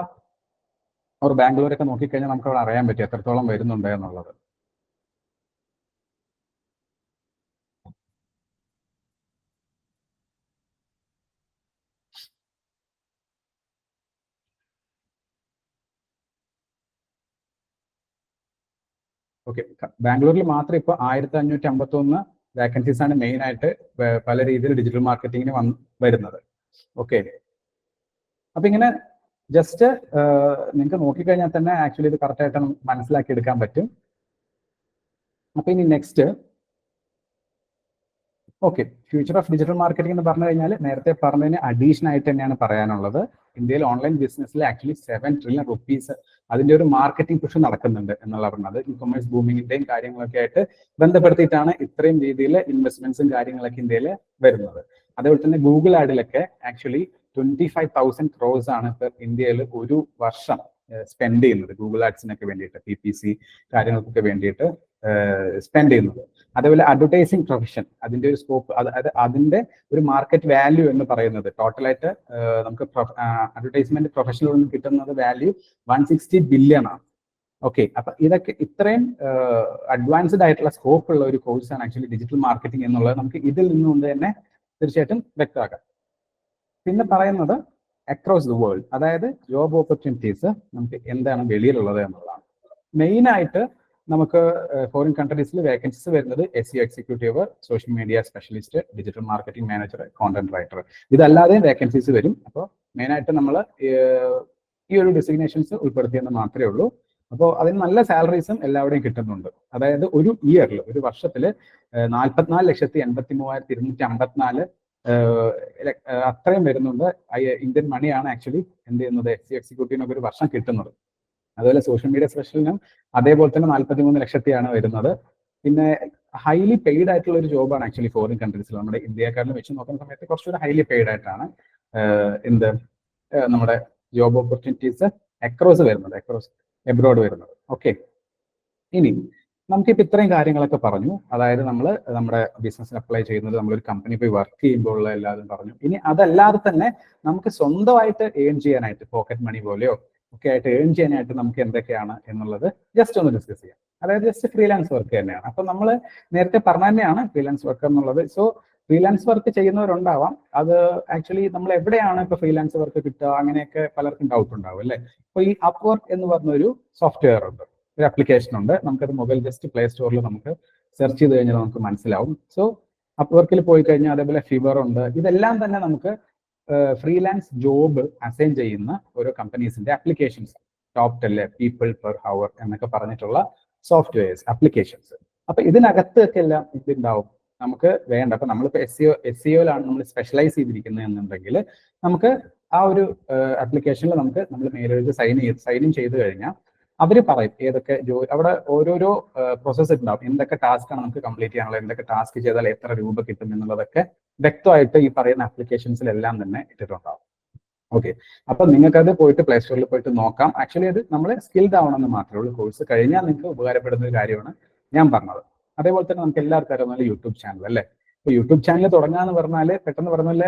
ഓർ ബാംഗ്ലൂരൊക്കെ നോക്കിക്കഴിഞ്ഞാൽ നമുക്ക് അവിടെ അറിയാൻ പറ്റും എത്രത്തോളം വരുന്നുണ്ട് എന്നുള്ളത്. ഓക്കെ, ബാംഗ്ലൂരിൽ മാത്രം ഇപ്പൊ 1551 വേക്കൻസീസ് ആണ് മെയിൻ ആയിട്ട് പല രീതിയിൽ ഡിജിറ്റൽ മാർക്കറ്റിംഗിന് വരുന്നത്. ഓക്കെ, അപ്പൊ ഇങ്ങനെ ജസ്റ്റ് നിങ്ങൾക്ക് നോക്കിക്കഴിഞ്ഞാൽ തന്നെ ആക്ച്വലി ഇത് കറക്റ്റ് ആയിട്ട് മനസ്സിലാക്കി എടുക്കാൻ പറ്റും. അപ്പൊ ഇനി next okay, future of digital marketing എന്ന് പറഞ്ഞു കഴിഞ്ഞാൽ നേരത്തെ പറഞ്ഞതിന് അഡീഷൻ ആയിട്ട് തന്നെയാണ് പറയാനുള്ളത്. ഇന്ത്യയിൽ ഓൺലൈൻ ബിസിനസ്സിൽ ആക്ച്വലി 7 ട്രില്യൺ റുപ്പീസ് അതിന്റെ ഒരു മാർക്കറ്റിംഗ് പുഷ് നടക്കുന്നുണ്ട് എന്നുള്ള പറഞ്ഞത്. ഇ കൊമേഴ്സ് ബൂമിങ്ങിന്റെയും കാര്യങ്ങളൊക്കെ ആയിട്ട് ബന്ധപ്പെടുത്തിയിട്ടാണ് ഇത്രയും രീതിയിൽ ഇൻവെസ്റ്റ്മെന്റ്സും കാര്യങ്ങളൊക്കെ ഇന്ത്യയിൽ വരുന്നത്. അതേപോലെ തന്നെ ഗൂഗിൾ ആഡിലൊക്കെ ആക്ച്വലി 25,000 crores ആണ് ഇപ്പൊ ഇന്ത്യയിൽ ഒരു വർഷം സ്പെൻഡ് ചെയ്യുന്നത് ഗൂഗിൾ ആഡ്സിനൊക്കെ വേണ്ടിയിട്ട്, PPC കാര്യങ്ങൾക്കൊക്കെ വേണ്ടിയിട്ട് സ്പെൻഡ് ചെയ്യുന്നത്. അതേപോലെ അഡ്വർടൈസിങ് പ്രൊഫഷൻ, അതിന്റെ ഒരു സ്കോപ്പ്, അതായത് അതിന്റെ ഒരു മാർക്കറ്റ് വാല്യൂ എന്ന് പറയുന്നത് ടോട്ടലായിട്ട് നമുക്ക് അഡ്വർടൈസ്മെന്റ് പ്രൊഫഷനിൽ നിന്ന് കിട്ടുന്നത് വാല്യൂ 160 ബില്യൺ ആണ്. ഓക്കെ, അപ്പൊ ഇതൊക്കെ ഇത്രയും അഡ്വാൻസ്ഡ് ആയിട്ടുള്ള സ്കോപ്പ് ഉള്ള ഒരു കോഴ്സാണ് ആക്ച്വലി ഡിജിറ്റൽ മാർക്കറ്റിംഗ് എന്നുള്ളത് നമുക്ക് ഇതിൽ നിന്നുകൊണ്ട് തന്നെ തീർച്ചയായിട്ടും വ്യക്തമാക്കാം. പിന്നെ പറയുന്നത് അക്രോസ് ദ വേൾഡ്, അതായത് ജോബ് ഓപ്പർച്യൂണിറ്റീസ് നമുക്ക് എന്താണ് വെളിയിലുള്ളത് എന്നുള്ളതാണ്. മെയിൻ ആയിട്ട് നമുക്ക് ഫോറിൻ കൺട്രീസിൽ വേക്കൻസീസ് വരുന്നത് SEO executive, social media specialist, digital marketing manager, content writer, ഇതല്ലാതെ വേക്കൻസീസ് വരും. അപ്പോൾ മെയിനായിട്ട് നമ്മൾ ഈ ഒരു ഡെസിഗ്നേഷൻസ് ഉൾപ്പെടുത്തിയെന്ന് മാത്രമേ ഉള്ളൂ. അപ്പോൾ അതിന് നല്ല സാലറീസും എല്ലാവരുടെയും കിട്ടുന്നുണ്ട്. അതായത് ഒരു ഇയറിൽ, ഒരു വർഷത്തിൽ 44,83,254 അത്രയും വരുന്നുണ്ട്. ഇന്ത്യൻ മണിയാണ് ആക്ച്വലി എന്ത് ചെയ്യുന്നത് SEO എക്സിക്യൂട്ടീവിനൊക്കെ ഒരു വർഷം കിട്ടുന്നത്. അതുപോലെ സോഷ്യൽ മീഡിയ സ്പെഷ്യലിനും അതേപോലെ തന്നെ 43 ലക്ഷത്തിയാണ് വരുന്നത്. പിന്നെ ഹൈലി പെയ്ഡ് ആയിട്ടുള്ള ഒരു ജോബാണ് ആക്ച്വലി ഫോറിൻ കൺട്രീസിൽ. നമ്മുടെ ഇന്ത്യക്കാരിലും വെച്ച് നോക്കുന്ന സമയത്ത് കുറച്ചുകൂടെ ഹൈലി പെയ്ഡ് ആയിട്ടാണ് നമ്മുടെ ജോബ് ഓപ്പർച്യൂണിറ്റീസ് അക്രോസ് വരുന്നത്, അക്രോസ് എബ്രോഡ് വരുന്നത്. ഓക്കെ, ഇനി നമുക്കിപ്പോൾ ഇത്രയും കാര്യങ്ങളൊക്കെ പറഞ്ഞു. അതായത് നമ്മൾ നമ്മുടെ ബിസിനസ്സിന് അപ്ലൈ ചെയ്യുന്നത്, നമ്മളൊരു കമ്പനി പോയി വർക്ക് ചെയ്യുമ്പോൾ ഉള്ള എല്ലാവരും പറഞ്ഞു. ഇനി അതല്ലാതെ തന്നെ നമുക്ക് സ്വന്തമായിട്ട് ഏൺ ചെയ്യാനായിട്ട്, പോക്കറ്റ് മണി പോലെയോ ഒക്കെ ആയിട്ട് ഏൺ ചെയ്യാനായിട്ട് നമുക്ക് എന്തൊക്കെയാണ് എന്നുള്ളത് ജസ്റ്റ് ഒന്ന് ഡിസ്കസ് ചെയ്യാം. അതായത് ജസ്റ്റ് ഫ്രീലാൻസ് വർക്ക് തന്നെയാണ്. അപ്പൊ നമ്മൾ നേരത്തെ പറഞ്ഞ തന്നെയാണ് ഫ്രീലാൻസ് വർക്ക് എന്നുള്ളത്. സോ ഫ്രീലാൻസ് വർക്ക് ചെയ്യുന്നവരുണ്ടാവാം. അത് ആക്ച്വലി നമ്മൾ എവിടെയാണ് ഇപ്പൊ ഫ്രീലാൻസ് വർക്ക് കിട്ടുക, അങ്ങനെയൊക്കെ പലർക്കും ഡൗട്ട് ഉണ്ടാവും അല്ലേ. അപ്പൊ ഈ അപ്വർക്ക് എന്ന് പറഞ്ഞൊരു സോഫ്റ്റ്വെയർ ഉണ്ട്, ഒരു ആപ്ലിക്കേഷൻ ഉണ്ട്. നമുക്കത് മൊബൈൽ ജസ്റ്റ് പ്ലേ സ്റ്റോറിൽ നമുക്ക് സെർച്ച് ചെയ്ത് കഴിഞ്ഞാൽ നമുക്ക് മനസ്സിലാവും. സോ അപ്വർക്കിൽ പോയി കഴിഞ്ഞാൽ അതേപോലെ ഫിവർ ഉണ്ട്. ഇതെല്ലാം തന്നെ നമുക്ക് ഫ്രീലാൻസ് ജോബ് അസൈൻ ചെയ്യുന്ന ഓരോ കമ്പനീസിന്റെ applications, top 10, people per hour എന്നൊക്കെ പറഞ്ഞിട്ടുള്ള സോഫ്റ്റ്വെയർസ്, ആപ്ലിക്കേഷൻസ്. അപ്പൊ ഇതിനകത്തൊക്കെ എല്ലാം ഇതുണ്ടാവും നമുക്ക് വേണ്ട. അപ്പൊ നമ്മളിപ്പോ SEOയിലാണ് നമ്മൾ സ്പെഷ്യലൈസ് ചെയ്തിരിക്കുന്നത് എന്നുണ്ടെങ്കിൽ നമുക്ക് ആ ഒരു ആപ്ലിക്കേഷനിൽ നമ്മൾ മേലെഴുതി സൈൻ ഇൻ ചെയ്ത് കഴിഞ്ഞാൽ അവർ പറയും ഏതൊക്കെ അവിടെ ഓരോരോ പ്രോസസ്സ് ഉണ്ടാവും, എന്തൊക്കെ ടാസ്ക് ആണ് നമുക്ക് കംപ്ലീറ്റ് ചെയ്യാനുള്ളത്, എന്തൊക്കെ ടാസ്ക് ചെയ്താൽ എത്ര രൂപ കിട്ടും എന്നുള്ളതൊക്കെ വ്യക്തമായിട്ട് ഈ പറയുന്ന ആപ്ലിക്കേഷൻസിലെല്ലാം തന്നെ ഇട്ടിട്ടുണ്ടാവും. ഓക്കെ, അപ്പൊ നിങ്ങൾക്കത് പോയിട്ട് പ്ലേ സ്റ്റോറിൽ പോയിട്ട് നോക്കാം. ആക്ച്വലി അത് നമ്മൾ സ്കിൽഡ് ആവണമെന്ന് മാത്രമേ ഉള്ളൂ. കോഴ്സ് കഴിഞ്ഞാൽ നിങ്ങൾക്ക് ഉപകാരപ്പെടുന്ന ഒരു കാര്യമാണ് ഞാൻ പറഞ്ഞത്. അതേപോലെ തന്നെ നമുക്ക് എല്ലാവർക്കും അറിയാവുന്ന യൂട്യൂബ് ചാനൽ അല്ലേ. ഇപ്പൊ യൂട്യൂബ് ചാനൽ തുടങ്ങാന്ന് പറഞ്ഞാൽ പെട്ടെന്ന് പറഞ്ഞാൽ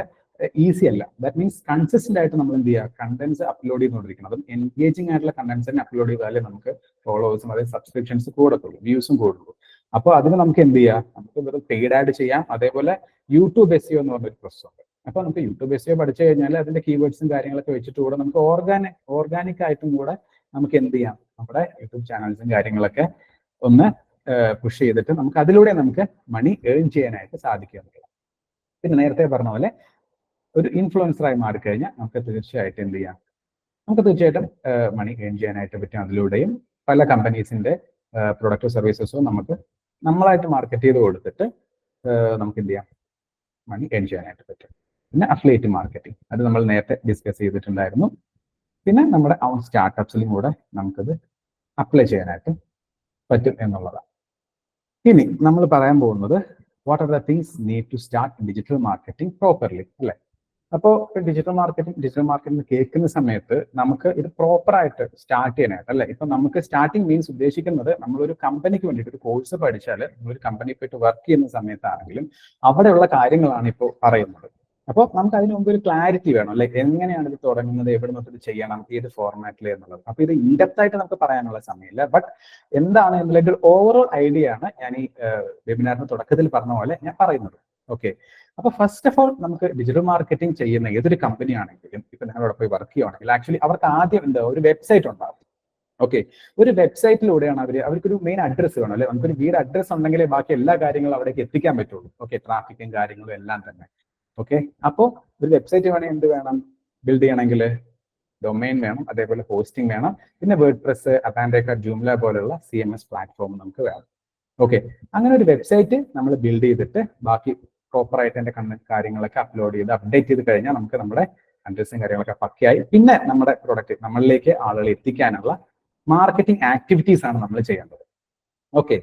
ഈസി അല്ല. ദാറ്റ് മീൻസ് കൺസിസ്റ്റന്റ് ആയിട്ട് നമ്മൾ എന്ത് ചെയ്യുക, കണ്ടന്റ്സ് അപ്ലോഡ് ചെയ്തുകൊണ്ടിരിക്കണം. അതും എൻഗേജിംഗ് ആയിട്ടുള്ള കണ്ടന്റ്സ് തന്നെ അപ്ലോഡ് ചെയ്താലേ നമുക്ക് ഫോളോവേഴ്സും അതായത് സബ്സ്ക്രിപ്ഷൻസ് കൂടത്തുള്ളൂ, വ്യൂസും കൂടുള്ളൂ. അപ്പോൾ അതിന് നമുക്ക് എന്ത് ചെയ്യാം, നമുക്ക് വെറും പെയ്ഡ് ആഡ് ചെയ്യാം. അതേപോലെ യൂട്യൂബ് SEO എന്ന് പറഞ്ഞൊരു പ്രോസസ് ഉണ്ട്. അപ്പൊ നമുക്ക് യൂട്യൂബ് SEO പഠിച്ചു കഴിഞ്ഞാൽ അതിന്റെ കീവേഡ്സും കാര്യങ്ങളൊക്കെ വെച്ചിട്ട് കൂടെ നമുക്ക് ഓർഗാനിക് ആയിട്ടും കൂടെ നമുക്ക് എന്ത് ചെയ്യാം, നമ്മുടെ യൂട്യൂബ് ചാനൽസും കാര്യങ്ങളൊക്കെ ഒന്ന് പുഷ് ചെയ്തിട്ട് നമുക്ക് അതിലൂടെ നമുക്ക് മണി ഏൺ ചെയ്യാനായിട്ട് സാധിക്കുക. പിന്നെ നേരത്തെ പറഞ്ഞ പോലെ ഒരു ഇൻഫ്ലുവൻസറായി മാറിക്കഴിഞ്ഞാൽ നമുക്ക് തീർച്ചയായിട്ടും എന്ത് ചെയ്യാം, നമുക്ക് തീർച്ചയായിട്ടും മണി ഏൺ ചെയ്യാനായിട്ട് പറ്റും. അതിലൂടെയും പല കമ്പനീസിന്റെ പ്രൊഡക്റ്റോ സർവീസസോ നമുക്ക് നമ്മളായിട്ട് മാർക്കറ്റ് ചെയ്ത് കൊടുത്തിട്ട് നമുക്ക് എന്ത് ചെയ്യാം, മണി ഏൺ ചെയ്യാനായിട്ട് പറ്റും. പിന്നെ അഫിലിയേറ്റ് മാർക്കറ്റിംഗ്, അത് നമ്മൾ നേരത്തെ ഡിസ്കസ് ചെയ്തിട്ടുണ്ടായിരുന്നു. പിന്നെ നമ്മുടെ ഓൺ സ്റ്റാർട്ടപ്സിലും കൂടെ നമുക്കത് അപ്ലൈ ചെയ്യാനായിട്ട് പറ്റും എന്നുള്ളതാണ്. ഇനി നമ്മൾ പറയാൻ പോകുന്നത് what are the things need to start digital marketing properly അല്ലേ. അപ്പോൾ ഡിജിറ്റൽ മാർക്കറ്റിംഗ് കേൾക്കുന്ന സമയത്ത് നമുക്ക് ഇത് പ്രോപ്പറായിട്ട് സ്റ്റാർട്ട് ചെയ്യാനായിട്ട് അല്ലെ. ഇപ്പൊ നമുക്ക് സ്റ്റാർട്ടിങ് മീൻസ് ഉദ്ദേശിക്കുന്നത് നമ്മളൊരു കമ്പനിക്ക് വേണ്ടിയിട്ട് ഒരു കോഴ്സ് പഠിച്ചാൽ നമ്മളൊരു കമ്പനി പോയിട്ട് വർക്ക് ചെയ്യുന്ന സമയത്താണെങ്കിലും അവിടെയുള്ള കാര്യങ്ങളാണ് ഇപ്പോൾ പറയുന്നത്. അപ്പോൾ നമുക്ക് അതിന് മുമ്പ് ഒരു ക്ലാരിറ്റി വേണം അല്ലെ, എങ്ങനെയാണ് ഇത് തുടങ്ങുന്നത്, എവിടെ നിന്നിട്ട് ഇത് ചെയ്യണം, ഏത് ഫോർമാറ്റിൽ എന്നുള്ളത്. അപ്പൊ ഇത് ഇൻഡെപ്ത് ആയിട്ട് നമുക്ക് പറയാനുള്ള സമയമില്ല. ബട്ട് എന്താണ് എന്നുള്ള ഒരു ഓവറോൾ ഐഡിയ ആണ് ഞാൻ ഈ വെബിനാറിന് തുടക്കത്തിൽ പറഞ്ഞ പോലെ ഞാൻ പറയുന്നത്. ഓക്കെ, അപ്പൊ ഫസ്റ്റ് ഓഫ് ഓൾ നമുക്ക് ഡിജിറ്റൽ മാർക്കറ്റിംഗ് ചെയ്യുന്ന ഏതൊരു കമ്പനി ആണെങ്കിലും ഇപ്പൊ നിങ്ങളവിടെ പോയി വർക്ക് ചെയ്യുകയാണെങ്കിൽ ആക്ച്വലി അവർക്ക് ആദ്യം എന്താ ഒരു വെബ്സൈറ്റ് ഉണ്ടാവും. ഓക്കെ, ഒരു വെബ്സൈറ്റിലൂടെയാണ് അവർക്കൊരു മെയിൻ അഡ്രസ്സ് വേണം അല്ലെ. നമുക്കൊരു വീട് അഡ്രസ്സ് ഉണ്ടെങ്കിലേ ബാക്കി എല്ലാ കാര്യങ്ങളും അവിടേക്ക് എത്തിക്കാൻ പറ്റുള്ളൂ. ഓക്കെ, ട്രാഫിക്കും കാര്യങ്ങളും എല്ലാം തന്നെ. ഓക്കെ, അപ്പോൾ ഒരു വെബ്സൈറ്റ് വേണമെങ്കിൽ എന്ത് വേണം, ബിൽഡ് ചെയ്യണമെങ്കിൽ ഡൊമൈൻ വേണം, അതേപോലെ ഹോസ്റ്റിംഗ് വേണം, പിന്നെ വേർഡ്പ്രസ്, അപ്പാൻഡേക്ക, ജൂംല പോലുള്ള CMS പ്ലാറ്റ്ഫോം നമുക്ക് വേണം. ഓക്കെ, അങ്ങനെ ഒരു വെബ്സൈറ്റ് നമ്മൾ ബിൽഡ് ചെയ്തിട്ട് ബാക്കി പ്രോപ്പറായിട്ട് എൻ്റെ കാര്യങ്ങളൊക്കെ അപ്ലോഡ് ചെയ്ത് അപ്ഡേറ്റ് ചെയ്ത് കഴിഞ്ഞാൽ നമുക്ക് നമ്മുടെ കണ്ടന്റ്സും കാര്യങ്ങളൊക്കെ പക്കയായി പിന്നെ നമ്മുടെ പ്രൊഡക്റ്റ് നമ്മളിലേക്ക് ആളുകൾ എത്തിക്കാനുള്ള മാർക്കറ്റിംഗ് ആക്ടിവിറ്റീസ് ആണ് നമ്മൾ ചെയ്യേണ്ടത്. ഓക്കെ,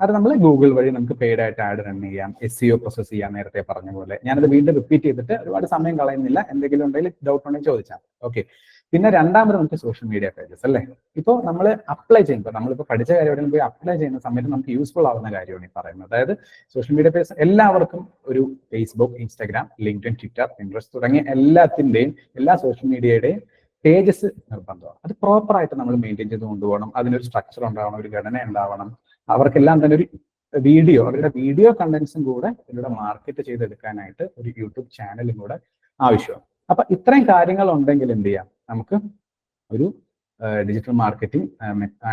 അത് നമ്മൾ ഗൂഗിൾ വഴി നമുക്ക് പെയ്ഡ് ആയിട്ട് ആഡ് റൺ ചെയ്യാം, SEO പ്രോസസ് ചെയ്യാം, നേരത്തെ പറഞ്ഞ പോലെ. ഞാനത് വീണ്ടും റിപ്പീറ്റ് ചെയ്തിട്ട് ഒരുപാട് സമയം കളയുന്നില്ല, എന്തെങ്കിലും ഉണ്ടെങ്കിൽ ഡൗട്ട് ഉണ്ടെങ്കിൽ ചോദിച്ചാൽ. ഓക്കെ, പിന്നെ രണ്ടാമത് നമുക്ക് സോഷ്യൽ മീഡിയ പേജസ് അല്ലേ. ഇപ്പോൾ നമ്മൾ അപ്ലൈ ചെയ്യുമ്പോൾ നമ്മളിപ്പോൾ പഠിച്ച കാര്യം എവിടെയും പോയി അപ്ലൈ ചെയ്യുന്ന സമയത്ത് നമുക്ക് യൂസ്ഫുൾ ആവുന്ന കാര്യമാണ് ഈ പറയുന്നത്. അതായത് സോഷ്യൽ മീഡിയ പേജസ് എല്ലാവർക്കും ഒരു Facebook, Instagram, LinkedIn, Twitter, Pinterest തുടങ്ങിയ എല്ലാ സോഷ്യൽ മീഡിയയുടെയും പേജസ് നിർബന്ധമാണ്. അത് പ്രോപ്പറായിട്ട് നമ്മൾ മെയിൻറ്റെയിൻ ചെയ്ത് കൊണ്ടുപോകണം. അതിനൊരു സ്ട്രക്ചർ ഉണ്ടാവണം, ഒരു ഘടന ഉണ്ടാവണം. അവർക്കെല്ലാം തന്നെ ഒരു അവരുടെ വീഡിയോ കണ്ടന്റ്സും കൂടെ ഇതിലൂടെ മാർക്കറ്റ് ചെയ്തെടുക്കാനായിട്ട് ഒരു യൂട്യൂബ് ചാനലും കൂടെ ആവശ്യമാണ്. അപ്പൊ ഇത്രയും കാര്യങ്ങൾ ഉണ്ടെങ്കിൽ എന്ത് ചെയ്യാം, നമുക്ക് ഒരു ഡിജിറ്റൽ മാർക്കറ്റിംഗ്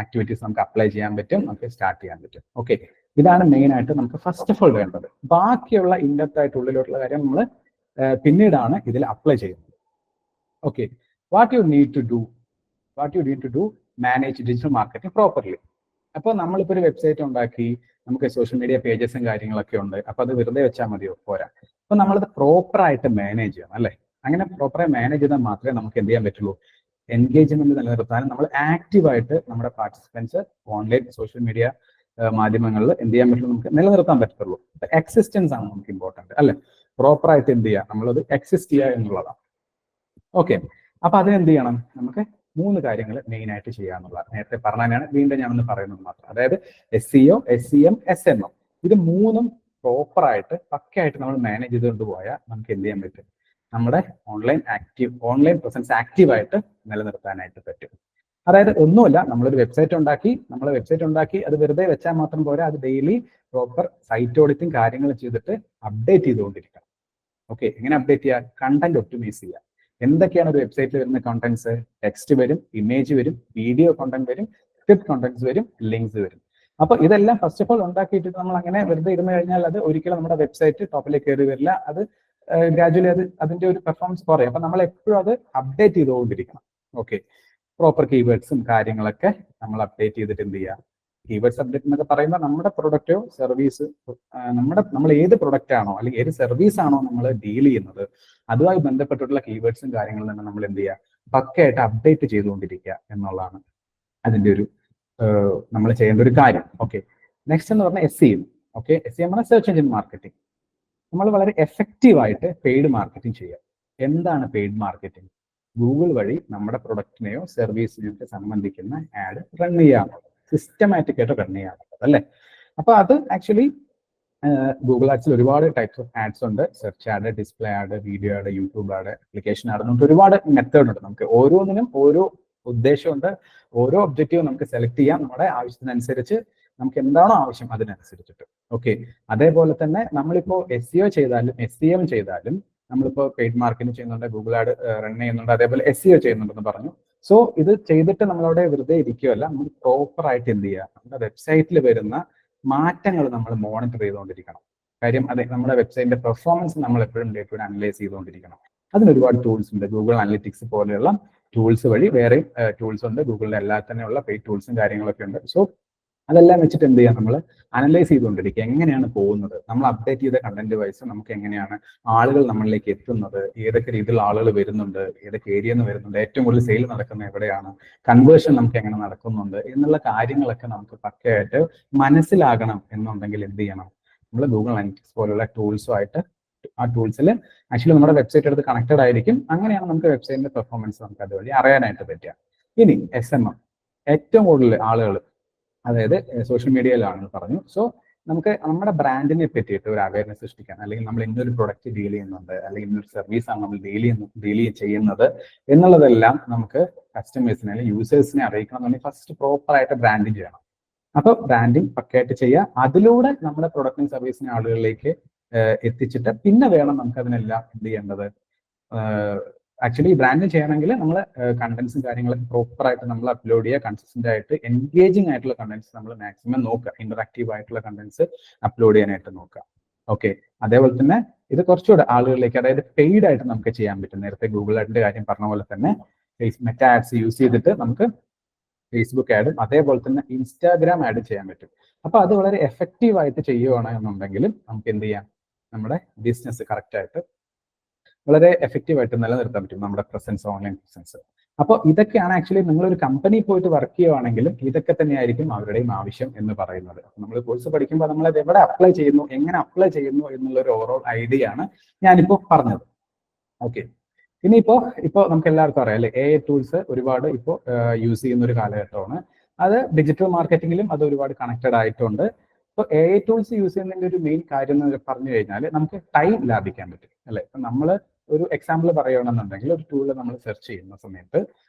ആക്ടിവിറ്റീസ് നമുക്ക് അപ്ലൈ ചെയ്യാൻ പറ്റും, നമുക്ക് സ്റ്റാർട്ട് ചെയ്യാൻ പറ്റും. ഓക്കെ, ഇതാണ് മെയിൻ ആയിട്ട് നമുക്ക് ഫസ്റ്റ് ഓഫ് ഓൾ വേണ്ടത്. ബാക്കിയുള്ള ഇൻഡെപ്ത് ആയിട്ട് ഉള്ളിലോട്ടുള്ള കാര്യം നമ്മൾ പിന്നീടാണ് ഇതിൽ അപ്ലൈ ചെയ്യുന്നത്. Okay, what you need to do manage digital marketing properly. അപ്പോൾ നമ്മളിപ്പോൾ ഒരു വെബ്സൈറ്റ് ഉണ്ടാക്കി, നമുക്ക് സോഷ്യൽ മീഡിയ പേജസും കാര്യങ്ങളൊക്കെ ഉണ്ട്. അപ്പൊ അത് വെറുതെ വെച്ചാൽ മതിയോ? പോരാ. അപ്പൊ നമ്മളത് പ്രോപ്പറായിട്ട് മാനേജ് ചെയ്യണം അല്ലേ. അങ്ങനെ പ്രോപ്പറായി മാനേജ് ചെയ്താൽ മാത്രമേ നമുക്ക് എന്ത് ചെയ്യാൻ പറ്റുള്ളൂ, എൻഗേജ്മെന്റ് നിലനിർത്താനും നമ്മൾ ആക്റ്റീവായിട്ട് നമ്മുടെ പാർട്ടിസിപ്പൻസ് ഓൺലൈൻ സോഷ്യൽ മീഡിയ മാധ്യമങ്ങളിൽ എന്ത് ചെയ്യാൻ പറ്റുള്ളൂ, നമുക്ക് നിലനിർത്താൻ പറ്റത്തുള്ളൂ. എക്സിസ്റ്റൻസ് ആണ് നമുക്ക് ഇമ്പോർട്ടന്റ് അല്ലെ. പ്രോപ്പറായിട്ട് എന്ത് ചെയ്യുക, നമ്മളത് എക്സിസ്റ്റ് ചെയ്യുക എന്നുള്ളതാണ്. ഓക്കെ, അപ്പൊ അതിനെന്ത് ചെയ്യണം, നമുക്ക് 3 കാര്യങ്ങൾ മെയിൻ ആയിട്ട് ചെയ്യാന്നുള്ളതാണ്. നേരത്തെ പറഞ്ഞാണ്, വീണ്ടും ഞാനൊന്ന് പറയുന്നത് മാത്രം. അതായത് SEO, SEM, SMM ഇത് 3ഉം പ്രോപ്പറായിട്ട് പക്കയായിട്ട് നമ്മൾ മാനേജ് ചെയ്തുകൊണ്ട് പോയാൽ നമുക്ക് എന്ത് ചെയ്യാൻ പറ്റും, നമ്മുടെ ഓൺലൈൻ പ്രസൻസ് ആക്റ്റീവായിട്ട് നിലനിർത്താനായിട്ട് പറ്റും. അതായത് ഒന്നുമില്ല, നമ്മളൊരു വെബ്സൈറ്റ് ഉണ്ടാക്കി അത് വെറുതെ വെച്ചാൽ മാത്രം പോരാ, അത് ഡെയിലി പ്രോപ്പർ സൈറ്റ് ഓഡിറ്റും കാര്യങ്ങളും ചെയ്തിട്ട് അപ്ഡേറ്റ് ചെയ്തുകൊണ്ടിരിക്കണം. ഓക്കെ, എങ്ങനെ അപ്ഡേറ്റ് ചെയ്യുക, കണ്ടന്റ് ഒപ്റ്റിമൈസ് ചെയ്യുക. എന്തൊക്കെയാണ് ഒരു വെബ്സൈറ്റിൽ വരുന്ന കണ്ടന്റ്സ്? ടെക്സ്റ്റ് വരും, ഇമേജ് വരും, വീഡിയോ കണ്ടന്റ് വരും, സ്ക്രിപ്റ്റ് കണ്ടന്റ്സ് വരും, ലിങ്ക്സ് വരും. അപ്പൊ ഇതെല്ലാം ഫസ്റ്റ് ഓഫ് ഓൾ ഉണ്ടാക്കിയിട്ട് നമ്മൾ അങ്ങനെ വെറുതെ ഇരുന്ന് കഴിഞ്ഞാൽ അത് ഒരിക്കലും നമ്മുടെ വെബ്സൈറ്റ് ടോപ്പിലേക്ക് കയറി വരില്ല. അത് ഗ്രാജുവലി അതിന്റെ ഒരു പെർഫോമൻസ് കുറയും. അപ്പൊ നമ്മൾ എപ്പോഴും അത് അപ്ഡേറ്റ് ചെയ്തുകൊണ്ടിരിക്കണം. ഓക്കെ, പ്രോപ്പർ കീവേഡ്സും കാര്യങ്ങളൊക്കെ നമ്മൾ അപ്ഡേറ്റ് ചെയ്തിട്ട് എന്ത് ചെയ്യുക, കീവേഡ്സ് അപ്ഡേറ്റ് എന്നൊക്കെ പറയുമ്പോൾ നമ്മുടെ പ്രൊഡക്റ്റോ സർവീസ്, നമ്മൾ ഏത് പ്രൊഡക്റ്റ് ആണോ അല്ലെങ്കിൽ ഏത് സർവീസ് ആണോ നമ്മൾ ഡീൽ ചെയ്യുന്നത്, അതുമായി ബന്ധപ്പെട്ടിട്ടുള്ള കീവേഡ്സും കാര്യങ്ങളും തന്നെ നമ്മൾ എന്ത് ചെയ്യുക, പക്കയായിട്ട് അപ്ഡേറ്റ് ചെയ്തുകൊണ്ടിരിക്കുക എന്നുള്ളതാണ് അതിന്റെ ഒരു നമ്മൾ ചെയ്യേണ്ട ഒരു കാര്യം. ഓക്കെ, നെക്സ്റ്റ് എന്ന് പറഞ്ഞാൽ SEM. ഓക്കെ, SEM ആണ് സെർച്ച് എഞ്ചിൻ മാർക്കറ്റിംഗ്. നമ്മൾ വളരെ എഫക്റ്റീവായിട്ട് പെയ്ഡ് മാർക്കറ്റിംഗ് ചെയ്യുക. എന്താണ് പെയ്ഡ് മാർക്കറ്റിംഗ്? ഗൂഗിൾ വഴി നമ്മുടെ പ്രൊഡക്റ്റിനെയോ സർവീസിനെയോ സംബന്ധിക്കുന്ന ആഡ് റൺ ചെയ്യാറുള്ളത്, സിസ്റ്റമാറ്റിക് ആയിട്ട് റൺ ചെയ്യാറുള്ളത് അല്ലേ. അപ്പൊ അത് ആക്ച്വലി ഗൂഗിൾ ആഡ്സിൽ ഒരുപാട് ടൈപ്സ് ഓഫ് ആഡ്സ് ഉണ്ട്. Search add, display add, video add, YouTube add, application add, നമുക്ക് ഒരുപാട് മെത്തേഡ് ഉണ്ട്. നമുക്ക് ഓരോന്നിനും ഓരോ ഉദ്ദേശമുണ്ട്, ഓരോ ഒബ്ജക്റ്റീവ് നമുക്ക് സെലക്ട് ചെയ്യാം നമ്മുടെ ആവശ്യത്തിനനുസരിച്ച്, നമുക്ക് എന്താണോ ആവശ്യം അതിനനുസരിച്ചിട്ട്. ഓക്കെ, അതേപോലെ തന്നെ നമ്മളിപ്പോൾ SEO ചെയ്താലും SEM ചെയ്താലും, നമ്മളിപ്പോൾ പെയ്ഡ് മാർക്കറ്റിംഗ് ചെയ്യുന്നുണ്ട്, ഗൂഗിൾ ആഡ് റൺ ചെയ്യുന്നുണ്ട്, അതേപോലെ SEO ചെയ്യുന്നുണ്ടെന്ന് പറഞ്ഞു. സോ ഇത് ചെയ്തിട്ട് നമ്മളവിടെ വെറുതെ ഇരിക്കുകയല്ല, നമ്മൾ പ്രോപ്പറായിട്ട് എന്ത് ചെയ്യുക, നമ്മുടെ വെബ്സൈറ്റിൽ വരുന്ന മാറ്റങ്ങൾ നമ്മൾ മോണിറ്റർ ചെയ്തുകൊണ്ടിരിക്കണം. കാര്യം അതെ, നമ്മുടെ വെബ്സൈറ്റിന്റെ പെർഫോമൻസ് നമ്മൾ എപ്പോഴും ഡേ ടു ഡേ അനലൈസ് ചെയ്തുകൊണ്ടിരിക്കണം. അതിന് ഒരുപാട് ടൂൾസ് ഉണ്ട്. ഗൂഗിൾ അനലിറ്റിക്സ് പോലെയുള്ള ടൂൾസ് വഴി വേറെ ടൂൾസ് ഉണ്ട്. ഗൂഗിളിന്റെ എല്ലാ തന്നെയുള്ള പെയ്ഡ് ടൂൾസും കാര്യങ്ങളൊക്കെ ഉണ്ട്. സോ അതെല്ലാം വെച്ചിട്ട് എന്ത് ചെയ്യാം, നമ്മൾ അനലൈസ് ചെയ്തുകൊണ്ടിരിക്കുക, എങ്ങനെയാണ് പോകുന്നത്, നമ്മൾ അപ്ഡേറ്റ് ചെയ്ത കണ്ടന്റ് വൈസ് നമുക്ക് എങ്ങനെയാണ് ആളുകൾ നമ്മളിലേക്ക് എത്തുന്നത്, ഏതൊക്കെ രീതിയിലുള്ള ആളുകൾ വരുന്നുണ്ട്, ഏതൊക്കെ ഏരിയയിൽ നിന്ന് വരുന്നുണ്ട്, ഏറ്റവും കൂടുതൽ സെയിൽ നടക്കുന്നത് എവിടെയാണ്, കൺവേർഷൻ നമുക്ക് എങ്ങനെ നടക്കുന്നുണ്ട് എന്നുള്ള കാര്യങ്ങളൊക്കെ നമുക്ക് പക്കയായിട്ട് മനസ്സിലാകണം എന്നുണ്ടെങ്കിൽ എന്ത് ചെയ്യണം, നമ്മൾ ഗൂഗിൾ അനലിറ്റിക്സ് പോലുള്ള ടൂൾസുമായിട്ട്, ആ ടൂൾസിൽ ആക്ച്വലി നമ്മുടെ വെബ്സൈറ്റ് എടുത്ത് കണക്റ്റഡ് ആയിരിക്കും. അങ്ങനെയാണ് നമുക്ക് വെബ്സൈറ്റിന്റെ പെർഫോമൻസ് നമുക്ക് അതുവഴി അറിയാനായിട്ട് പറ്റുക. ഇനി SMM, ഏറ്റവും കൂടുതൽ ആളുകൾ, അതായത് സോഷ്യൽ മീഡിയയിലാണ് പറഞ്ഞു. സോ നമുക്ക് നമ്മുടെ ബ്രാൻഡിനെ പറ്റിയിട്ട് ഒരു അവയർനെസ് സൃഷ്ടിക്കാൻ, അല്ലെങ്കിൽ നമ്മൾ ഇന്നൊരു പ്രൊഡക്റ്റ് ഡീൽ ചെയ്യുന്നുണ്ട്, അല്ലെങ്കിൽ ഇന്നൊരു സർവീസാണ് നമ്മൾ ഡീൽ ചെയ്യുന്നത് എന്നുള്ളതെല്ലാം നമുക്ക് കസ്റ്റമേഴ്സിനെ അല്ലെങ്കിൽ യൂസേഴ്സിനെ അറിയിക്കണം എന്നുണ്ടെങ്കിൽ ഫസ്റ്റ് പ്രോപ്പറായിട്ട് ബ്രാൻഡിങ് ചെയ്യണം. അപ്പൊ ബ്രാൻഡിങ് പക്കയായിട്ട് ചെയ്യുക, അതിലൂടെ നമ്മുടെ പ്രൊഡക്റ്റിനും സർവീസിനെ ആളുകളിലേക്ക് എത്തിച്ചിട്ട് പിന്നെ വേണം നമുക്ക് അതിനെല്ലാം എന്ത് ചെയ്യേണ്ടത്, ആക്ച്വലി ബ്രാൻഡിങ് ചെയ്യണമെങ്കിൽ നമ്മൾ കണ്ടന്റ്സും കാര്യങ്ങളൊക്കെ പ്രോപ്പറായിട്ട് നമ്മൾ അപ്ലോഡ് ചെയ്യുക, കൺസിസ്റ്റന്റ് ആയിട്ട് എൻഗേജിങ് ആയിട്ടുള്ള കണ്ടന്റ്സ് നമ്മൾ മാക്സിമം നോക്കുക, ഇന്ററാക്റ്റീവ് ആയിട്ടുള്ള കണ്ടന്റ്സ് അപ്ലോഡ് ചെയ്യാനായിട്ട് നോക്കുക. ഓക്കെ, അതേപോലെ തന്നെ ഇത് കുറച്ചുകൂടെ ആളുകളിലേക്ക്, അതായത് പെയ്ഡ് ആയിട്ട് നമുക്ക് ചെയ്യാൻ പറ്റും. നേരത്തെ ഗൂഗിൾ ആഡിന്റെ കാര്യം പറഞ്ഞ പോലെ തന്നെ മെറ്റാ ആഡ്സ് യൂസ് ചെയ്തിട്ട് നമുക്ക് ഫേസ്ബുക്ക് ആഡും അതേപോലെ തന്നെ ഇൻസ്റ്റാഗ്രാം ആഡ് ചെയ്യാൻ പറ്റും. അപ്പൊ അത് വളരെ എഫക്റ്റീവ് ആയിട്ട് ചെയ്യുകയാണെന്നുണ്ടെങ്കിലും നമുക്ക് എന്ത് ചെയ്യാം, നമ്മുടെ ബിസിനസ് കറക്റ്റായിട്ട് വളരെ എഫക്റ്റീവായിട്ട് നിലനിർത്താൻ പറ്റും, നമ്മുടെ പ്രസൻസ്, ഓൺലൈൻ പ്രസൻസ്. അപ്പോൾ ഇതൊക്കെയാണ് ആക്ച്വലി നിങ്ങളൊരു കമ്പനി പോയിട്ട് വർക്ക് ചെയ്യുവാണെങ്കിലും ഇതൊക്കെ തന്നെയായിരിക്കും അവരുടെയും ആവശ്യം എന്ന് പറയുന്നത്. നമ്മൾ കോഴ്സ് പഠിക്കുമ്പോൾ നമ്മളത് എവിടെ അപ്ലൈ ചെയ്യുന്നു, എങ്ങനെ അപ്ലൈ ചെയ്യുന്നു എന്നുള്ളൊരു ഓവറോൾ ഐഡിയ ആണ് ഞാനിപ്പോൾ പറഞ്ഞത്. ഓക്കെ, ഇനിയിപ്പോൾ നമുക്ക് എല്ലാവർക്കും അറിയാം അല്ലെ, AI ടൂൾസ് ഒരുപാട് ഇപ്പോൾ യൂസ് ചെയ്യുന്ന ഒരു കാലഘട്ടമാണ്. അത് ഡിജിറ്റൽ മാർക്കറ്റിംഗിലും അത് ഒരുപാട് കണക്റ്റഡ് ആയിട്ടുണ്ട്. ഇപ്പോൾ AI ടൂൾസ് യൂസ് ചെയ്യുന്നതിന്റെ ഒരു മെയിൻ കാര്യം എന്ന് പറഞ്ഞു കഴിഞ്ഞാൽ നമുക്ക് ടൈം ലാഭിക്കാൻ പറ്റും അല്ലെ. ഇപ്പം നമ്മൾ ഒരു എക്സാമ്പിൾ പറയുകയാണെന്നുണ്ടെങ്കിൽ ഒരു ടൂൾ നമ്മൾ സെർച്ച് ചെയ്യുന്ന സമയത്ത്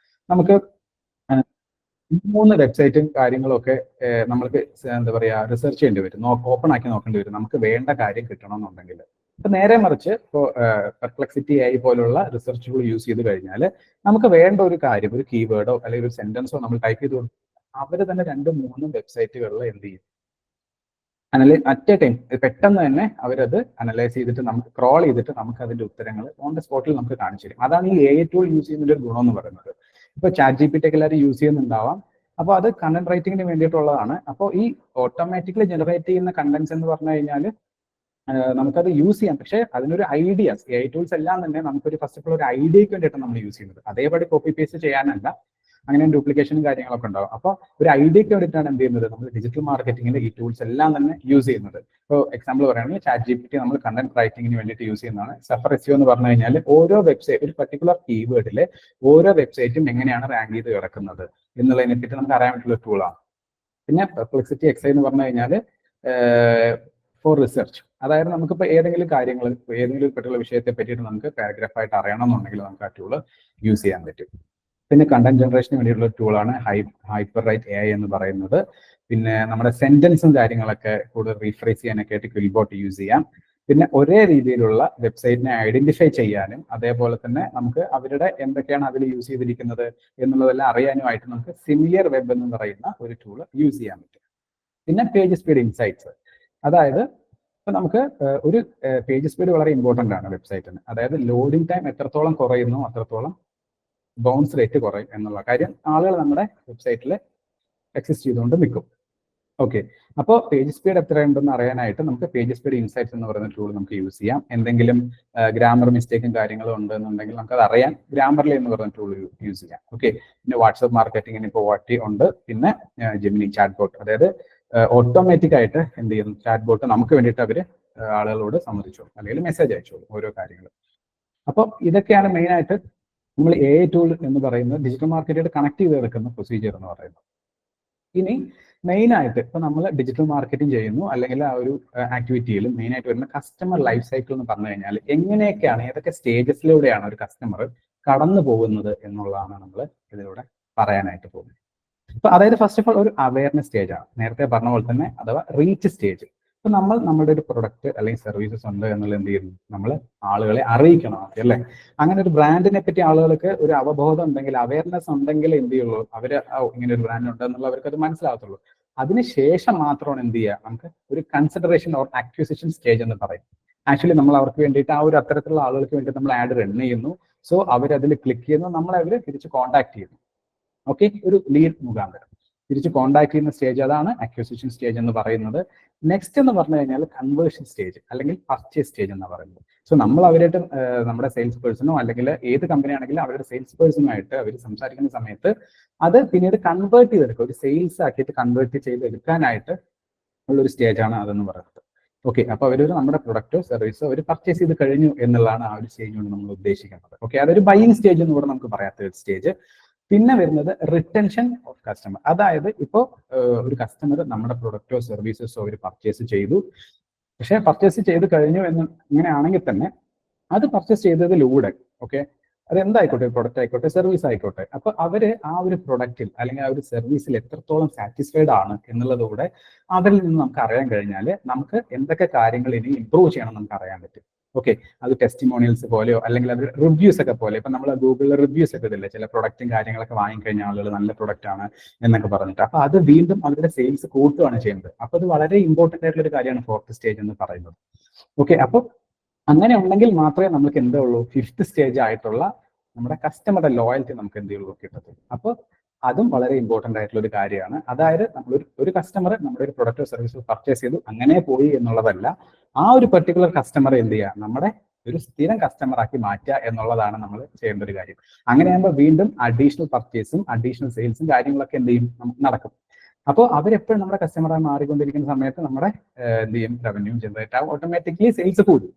നമുക്ക് 3 വെബ്സൈറ്റും കാര്യങ്ങളും ഒക്കെ നമ്മൾക്ക് എന്താ പറയുക റിസർച്ച് ചെയ്യേണ്ടി വരും, ഓപ്പൺ ആക്കി നോക്കേണ്ടി വരും നമുക്ക് വേണ്ട കാര്യം കിട്ടണമെന്നുണ്ടെങ്കിൽ. ഇപ്പൊ നേരെ മറിച്ച് ഇപ്പോൾ പെർപ്ലക്സിറ്റി AI പോലുള്ള റിസർച്ച് ടൂൾ യൂസ് ചെയ്ത് കഴിഞ്ഞാൽ നമുക്ക് വേണ്ട ഒരു കാര്യം, ഒരു കീവേഡോ അല്ലെങ്കിൽ ഒരു സെന്റൻസോ നമ്മൾ ടൈപ്പ് ചെയ്ത് കൊടുത്താൽ അവർ തന്നെ 2-3 വെബ്സൈറ്റുകളിൽ എന്ത് ചെയ്യും, അറ്റ് എ ടൈം പെട്ടെന്ന് തന്നെ അവരത് അനലൈസ് ചെയ്തിട്ട് നമുക്ക് ക്രോൾ ചെയ്തിട്ട് നമുക്ക് അതിന്റെ ഉത്തരങ്ങൾ ഓൺ ദ സ്പോട്ടിൽ നമുക്ക് കാണിച്ചു തരും. അതാണ് ഈ AI ടൂൾ യൂസ് ചെയ്യുന്നതിന്റെ ഒരു ഗുണം എന്ന് പറയുന്നത്. ഇപ്പൊ ChatGPT ഒക്കെ എല്ലാവരും യൂസ് ചെയ്യുന്നുണ്ടാവാം. അപ്പോൾ അത് കണ്ടന്റ് റൈറ്റിംഗിന് വേണ്ടിയിട്ടുള്ളതാണ്. അപ്പോൾ ഈ ഓട്ടോമാറ്റിക്കലി ജനറേറ്റ് ചെയ്യുന്ന കണ്ടന്റ്സ് എന്ന് പറഞ്ഞു കഴിഞ്ഞാൽ നമുക്കത് യൂസ് ചെയ്യാം. പക്ഷേ അതിനൊരു ഐഡിയാസ്, AI ടൂൾസ് എല്ലാം തന്നെ നമുക്കൊരു ഫസ്റ്റ് ഓഫ് ഓൾ ഒരു ഐഡിയക്ക് വേണ്ടിയിട്ട് നമ്മൾ യൂസ് ചെയ്യുന്നത്, അതേപടി കോപ്പി പേസ്റ്റ് ചെയ്യാനല്ല. അങ്ങനെ ഡ്യൂപ്ലിക്കേഷനും കാര്യങ്ങളൊക്കെ ഉണ്ടാവും. അപ്പോൾ ഒരു ഐഡിയക്ക് വേണ്ടിയിട്ടാണ് എന്ത് ചെയ്യുന്നത്, നമ്മൾ ഡിജിറ്റൽ മാർക്കറ്റിംഗിൽ ഈ ടൂൾസ് എല്ലാം തന്നെ യൂസ് ചെയ്യുന്നത്. ഇപ്പോൾ എക്സാമ്പിൾ പറയുകയാണെങ്കിൽ ChatGPT നമ്മൾ കണ്ടന്റ് റൈറ്റിംഗിന് വേണ്ടിയിട്ട് യൂസ് ചെയ്യുന്നതാണ്. സഫർ SEO എന്ന് പറഞ്ഞു കഴിഞ്ഞാൽ ഓരോ വെബ്സൈറ്റ്, ഒരു പർട്ടിക്കുലർ കീവേഡിലെ ഓരോ വെബ്സൈറ്റും എങ്ങനെയാണ് റാങ്ക് ചെയ്ത് കിടക്കുന്നത് എന്നുള്ളതിനെ പറ്റി നമുക്ക് അറിയാൻ പറ്റുള്ള ടൂളാണ്. പിന്നെ പെർപ്ലക്സിറ്റി XI എന്ന് പറഞ്ഞു കഴിഞ്ഞാൽ ഫോർ റിസർച്ച്, അതായത് നമുക്കിപ്പോൾ ഏതെങ്കിലും കാര്യങ്ങൾ, ഏതെങ്കിലും പർട്ടിക്കുലർ വിഷയത്തെ പറ്റിയിട്ട് നമുക്ക് പാരഗ്രാഫായിട്ട് അറിയണമെന്നുണ്ടെങ്കിൽ നമുക്ക് ആ ടൂള് യൂസ് ചെയ്യാൻ പറ്റും. പിന്നെ കണ്ടന്റ് ജനറേഷന് വേണ്ടിയിട്ടുള്ള ടൂളാണ് ഹൈപ്പർ റൈറ്റ് AI എന്ന് പറയുന്നത്. പിന്നെ നമ്മുടെ സെന്റൻസും കാര്യങ്ങളൊക്കെ കൂടുതൽ റീഫ്രേസ് ചെയ്യാനൊക്കെ ആയിട്ട് ക്വിൽബോട്ട് യൂസ് ചെയ്യാം. പിന്നെ ഒരേ രീതിയിലുള്ള വെബ്സൈറ്റിനെ ഐഡന്റിഫൈ ചെയ്യാനും അതേപോലെ തന്നെ നമുക്ക് അവരുടെ എന്തൊക്കെയാണ് അതിൽ യൂസ് ചെയ്തിരിക്കുന്നത് എന്നുള്ളതെല്ലാം അറിയാനുമായിട്ട് നമുക്ക് സിമിലിയർ വെബ് എന്ന് പറയുന്ന ഒരു ടൂൾ യൂസ് ചെയ്യാൻ പറ്റും. പിന്നെ പേജ് സ്പീഡ് ഇൻസൈറ്റ്സ്, അതായത് ഇപ്പൊ നമുക്ക് ഒരു പേജ് സ്പീഡ് വളരെ ഇമ്പോർട്ടന്റ് ആണ് വെബ്സൈറ്റിന്. അതായത് ലോഡിംഗ് ടൈം എത്രത്തോളം കുറയുന്നു അത്രത്തോളം ബൗൺസ് റേറ്റ് കുറയും എന്നുള്ള കാര്യം ആളുകൾ നമ്മുടെ വെബ്സൈറ്റിൽ എക്സിസ്റ്റ് ചെയ്തുകൊണ്ട് നിൽക്കും. ഓക്കെ, അപ്പോൾ പേജ് സ്പീഡ് എത്രയുണ്ടെന്ന് അറിയാനായിട്ട് നമുക്ക് പേജ് സ്പീഡ് ഇൻസൈറ്റ്സ് എന്ന് പറയുന്ന ടൂൾ നമുക്ക് യൂസ് ചെയ്യാം. എന്തെങ്കിലും ഗ്രാമർ മിസ്റ്റേക്കും കാര്യങ്ങളും ഉണ്ടെന്നുണ്ടെങ്കിൽ നമുക്കത് അറിയാൻ ഗ്രാമർലി എന്ന് പറയുന്ന ടൂൾ യൂസ് ചെയ്യാം. ഓക്കെ, പിന്നെ വാട്സ്ആപ്പ് മാർക്കറ്റിങ്ങിന് ഇപ്പോൾ വാട്ടി ഉണ്ട്. പിന്നെ ജെമിനി ചാറ്റ് ബോട്ട്, അതായത് ഓട്ടോമാറ്റിക് ആയിട്ട് എന്ത് ചെയ്യുന്നു, ചാറ്റ് ബോട്ട് നമുക്ക് വേണ്ടിയിട്ട് അവർ ആളുകളോട് സമ്മതിച്ചോളും അല്ലെങ്കിൽ മെസ്സേജ് അയച്ചോളും ഓരോ കാര്യങ്ങളും. അപ്പോൾ ഇതൊക്കെയാണ് മെയിൻ ആയിട്ട് നമ്മൾ AI ടൂൾ എന്ന് പറയുന്നത് ഡിജിറ്റൽ മാർക്കറ്റായിട്ട് കണക്ട് ചെയ്ത് കിടക്കുന്ന പ്രൊസീജിയർ എന്ന് പറയുന്നത്. ഇനി മെയിൻ ആയിട്ട് ഇപ്പൊ നമ്മൾ ഡിജിറ്റൽ മാർക്കറ്റിംഗ് ചെയ്യുന്നു അല്ലെങ്കിൽ ആ ഒരു ആക്ടിവിറ്റിയിലും മെയിൻ ആയിട്ട് വരുന്ന കസ്റ്റമർ ലൈഫ് സൈക്കിൾ എന്ന് പറഞ്ഞു കഴിഞ്ഞാൽ എങ്ങനെയൊക്കെയാണ്, ഏതൊക്കെ സ്റ്റേജസിലൂടെയാണ് ഒരു കസ്റ്റമർ കടന്നു പോകുന്നത് എന്നുള്ളതാണ് നമ്മൾ ഇതിലൂടെ പറയാനായിട്ട് പോകുന്നത്. അപ്പൊ അതായത് ഫസ്റ്റ് ഓഫ് ഓൾ ഒരു അവയർനെസ് സ്റ്റേജ് ആണ്, നേരത്തെ പറഞ്ഞ പോലെ തന്നെ, അഥവാ റീച്ച് സ്റ്റേജ്. ഇപ്പൊ നമ്മൾ നമ്മുടെ ഒരു പ്രൊഡക്റ്റ് അല്ലെങ്കിൽ സർവീസസ് ഉണ്ട് എന്നുള്ളത് എന്ത് ചെയ്യുന്നു, നമ്മൾ ആളുകളെ അറിയിക്കണം അല്ലേ. അങ്ങനെ ഒരു ബ്രാൻഡിനെ പറ്റി ആളുകൾക്ക് ഒരു അവബോധം ഉണ്ടെങ്കിൽ, അവയർനെസ് ഉണ്ടെങ്കിൽ എന്ത് ചെയ്യുള്ളൂ, അവര് ഇങ്ങനെ ഒരു ബ്രാൻഡ് ഉണ്ട് എന്നുള്ള അവർക്ക് അത് മനസ്സിലാകത്തുള്ളൂ. അതിനുശേഷം മാത്രമാണ് എന്ത് ചെയ്യുക, നമുക്ക് ഒരു കൺസിഡറേഷൻ ഓർ അക്വിസിഷൻ സ്റ്റേജ് എന്ന് പറയും. ആക്ച്വലി നമ്മൾ അവർക്ക് വേണ്ടിയിട്ട് ആ ഒരു അത്തരത്തിലുള്ള ആളുകൾക്ക് വേണ്ടിയിട്ട് നമ്മൾ ആഡ് റൺ ചെയ്യുന്നു. സോ അവരതിൽ ക്ലിക്ക് ചെയ്യുന്നു, നമ്മളെ അവർ തിരിച്ച് കോൺടാക്ട് ചെയ്യുന്നു. ഓക്കെ, ഒരു ലീഡ് മുഖാന്തരം തിരിച്ച് കോൺടാക്ട് ചെയ്യുന്ന സ്റ്റേജ്, അതാണ് അക്വിസിഷൻ സ്റ്റേജ് എന്ന് പറയുന്നത്. നെക്സ്റ്റ് എന്ന് പറഞ്ഞു കഴിഞ്ഞാൽ കൺവേർഷൻ സ്റ്റേജ് അല്ലെങ്കിൽ പർച്ചേസ് സ്റ്റേജ് എന്ന് പറയുന്നത്. സോ നമ്മൾ അവരായിട്ട് നമ്മുടെ സെയിൽസ് പേഴ്സണോ അല്ലെങ്കിൽ ഏത് കമ്പനി ആണെങ്കിലും അവരുടെ സെയിൽസ് പേഴ്സണുമായിട്ട് അവർ സംസാരിക്കുന്ന സമയത്ത് അത് പിന്നീട് കൺവേർട്ട് ചെയ്തെടുക്കുക, ഒരു സെയിൽസ് ആക്കിയിട്ട് കൺവേർട്ട് ചെയ്തെടുക്കാനായിട്ട് ഉള്ളൊരു സ്റ്റേജാണ് അതെന്ന് പറയുന്നത്. ഓക്കെ, അപ്പൊ അവരൊരു നമ്മുടെ പ്രൊഡക്റ്റോ സർവീസോ അവർ പർച്ചേസ് ചെയ്ത് കഴിഞ്ഞു എന്നുള്ളതാണ് ആ ഒരു സ്റ്റേജ് കൊണ്ട് നമ്മൾ ഉദ്ദേശിക്കുന്നത്. ഓക്കെ, അതൊരു ബൈയിങ് സ്റ്റേജ് എന്ന് കൂടെ നമുക്ക് പറയാത്ത ഒരു സ്റ്റേജ്. പിന്നെ വരുന്നത് റിട്ടൻഷൻ ഓഫ് കസ്റ്റമർ, അതായത് ഇപ്പോൾ ഒരു കസ്റ്റമർ നമ്മുടെ പ്രൊഡക്റ്റോ സർവീസസോ അവർ പർച്ചേസ് ചെയ്തു, പക്ഷെ പർച്ചേസ് ചെയ്ത് കഴിഞ്ഞു എന്ന് ഇങ്ങനെയാണെങ്കിൽ തന്നെ അത് പർച്ചേസ് ചെയ്തതിലൂടെ, ഓക്കെ, അത് എന്തായിക്കോട്ടെ, പ്രൊഡക്റ്റ് ആയിക്കോട്ടെ സർവീസ് ആയിക്കോട്ടെ, അപ്പൊ അവര് ആ ഒരു പ്രൊഡക്റ്റിൽ അല്ലെങ്കിൽ ആ ഒരു സർവീസിൽ എത്രത്തോളം സാറ്റിസ്ഫൈഡ് ആണ് എന്നുള്ളതുകൂടെ അവരിൽ നിന്ന് നമുക്ക് അറിയാൻ കഴിഞ്ഞാൽ നമുക്ക് എന്തൊക്കെ കാര്യങ്ങൾ ഇനി ഇമ്പ്രൂവ് ചെയ്യണം നമുക്ക് അറിയാൻ പറ്റും. ഓക്കെ, അത് ടെസ്റ്റിമോണിയൽസ് പോലെയോ അല്ലെങ്കിൽ അത് റിവ്യൂസ് ഒക്കെ പോലെ, ഇപ്പൊ നമ്മൾ ഗൂഗിളിൽ റിവ്യൂസ് ഒക്കെ ഇതില്ലേ, ചില പ്രൊഡക്റ്റും കാര്യങ്ങളൊക്കെ വാങ്ങിക്കഴിഞ്ഞ ആളുകൾ നല്ല പ്രൊഡക്റ്റ് ആണ് എന്നൊക്കെ പറഞ്ഞിട്ട്, അപ്പൊ അത് വീണ്ടും അവരുടെ സെയിൽസ് കൂട്ടുകയാണ് ചെയ്യുന്നത്. അപ്പൊ അത് വളരെ ഇമ്പോർട്ടന്റ് ആയിട്ടുള്ള ഒരു കാര്യമാണ് ഫോർത്ത് സ്റ്റേജ് എന്ന് പറയുന്നത്. ഓക്കെ, അപ്പൊ അങ്ങനെ ഉണ്ടെങ്കിൽ മാത്രമേ നമുക്ക് എന്താ ഉള്ളൂ, ഫിഫ്ത്ത് സ്റ്റേജ് ആയിട്ടുള്ള നമ്മുടെ കസ്റ്റമറുടെ ലോയൽറ്റി നമുക്ക് എന്ത് ചെയ്യുള്ളൂ, കിട്ടത്തുള്ളൂ. അപ്പോൾ അതും വളരെ ഇമ്പോർട്ടന്റ് ആയിട്ടുള്ള ഒരു കാര്യമാണ്. അതായത് നമ്മൾ ഒരു കസ്റ്റമർ നമ്മുടെ ഒരു പ്രൊഡക്റ്റോ സർവീസോ പർച്ചേസ് ചെയ്തു അങ്ങനെ പോയി എന്നുള്ളതല്ല, ആ ഒരു പെർട്ടിക്കുലർ കസ്റ്റമറെ എന്ത് ചെയ്യുക, നമ്മുടെ ഒരു സ്ഥിരം കസ്റ്റമർ ആക്കി മാറ്റുക എന്നുള്ളതാണ് നമ്മൾ ചെയ്യേണ്ട ഒരു കാര്യം. അങ്ങനെയാകുമ്പോൾ വീണ്ടും അഡീഷണൽ പർച്ചേസും അഡീഷണൽ സെയിൽസും കാര്യങ്ങളൊക്കെ എന്ത് ചെയ്യും, നടക്കും. അപ്പോൾ അവരെപ്പോഴും നമ്മുടെ കസ്റ്റമറായി മാറിക്കൊണ്ടിരിക്കുന്ന സമയത്ത് നമ്മുടെ എന്ത് ചെയ്യും, റവന്യൂ ജനറേറ്റ് ആവും, ഓട്ടോമാറ്റിക്കലി സെയിൽസ് കൂടും.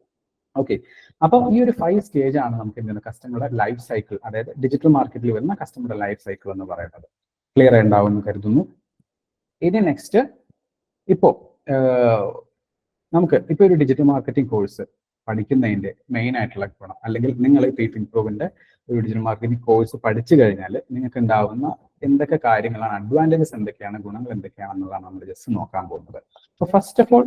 ഓക്കെ, അപ്പോൾ ഈ ഒരു 5 സ്റ്റേജ് ആണ് നമുക്ക് എന്താണ് കസ്റ്റമറുടെ ലൈഫ് സൈക്കിൾ, അതായത് ഡിജിറ്റൽ മാർക്കറ്റിൽ വരുന്ന കസ്റ്റമറുടെ ലൈഫ് സൈക്കിൾ എന്ന് പറയുന്നത്. ക്ലിയർ ഉണ്ടാവും എന്ന് കരുതുന്നു. ഇനി നെക്സ്റ്റ്, ഇപ്പോൾ നമുക്ക് ഇപ്പോൾ ഒരു ഡിജിറ്റൽ മാർക്കറ്റിംഗ് കോഴ്സ് പഠിക്കുന്നതിന്റെ മെയിൻ ആയിട്ടുള്ള ഗുണം, അല്ലെങ്കിൽ നിങ്ങൾ ഇപ്പോൾ ഇംപ്രൂവിന്റെ ഒരു ഡിജിറ്റൽ മാർക്കറ്റിംഗ് കോഴ്സ് പഠിച്ചു കഴിഞ്ഞാൽ നിങ്ങൾക്ക് ഉണ്ടാവുന്ന എന്തൊക്കെ കാര്യങ്ങളാണ്, അഡ്വാൻറ്റേജസ് എന്തൊക്കെയാണ്, ഗുണങ്ങൾ എന്തൊക്കെയാണെന്നുള്ളതാണ് നമ്മൾ ജസ്റ്റ് നോക്കാൻ പോകുന്നത്. അപ്പോൾ ഫസ്റ്റ് ഓഫ് ഓൾ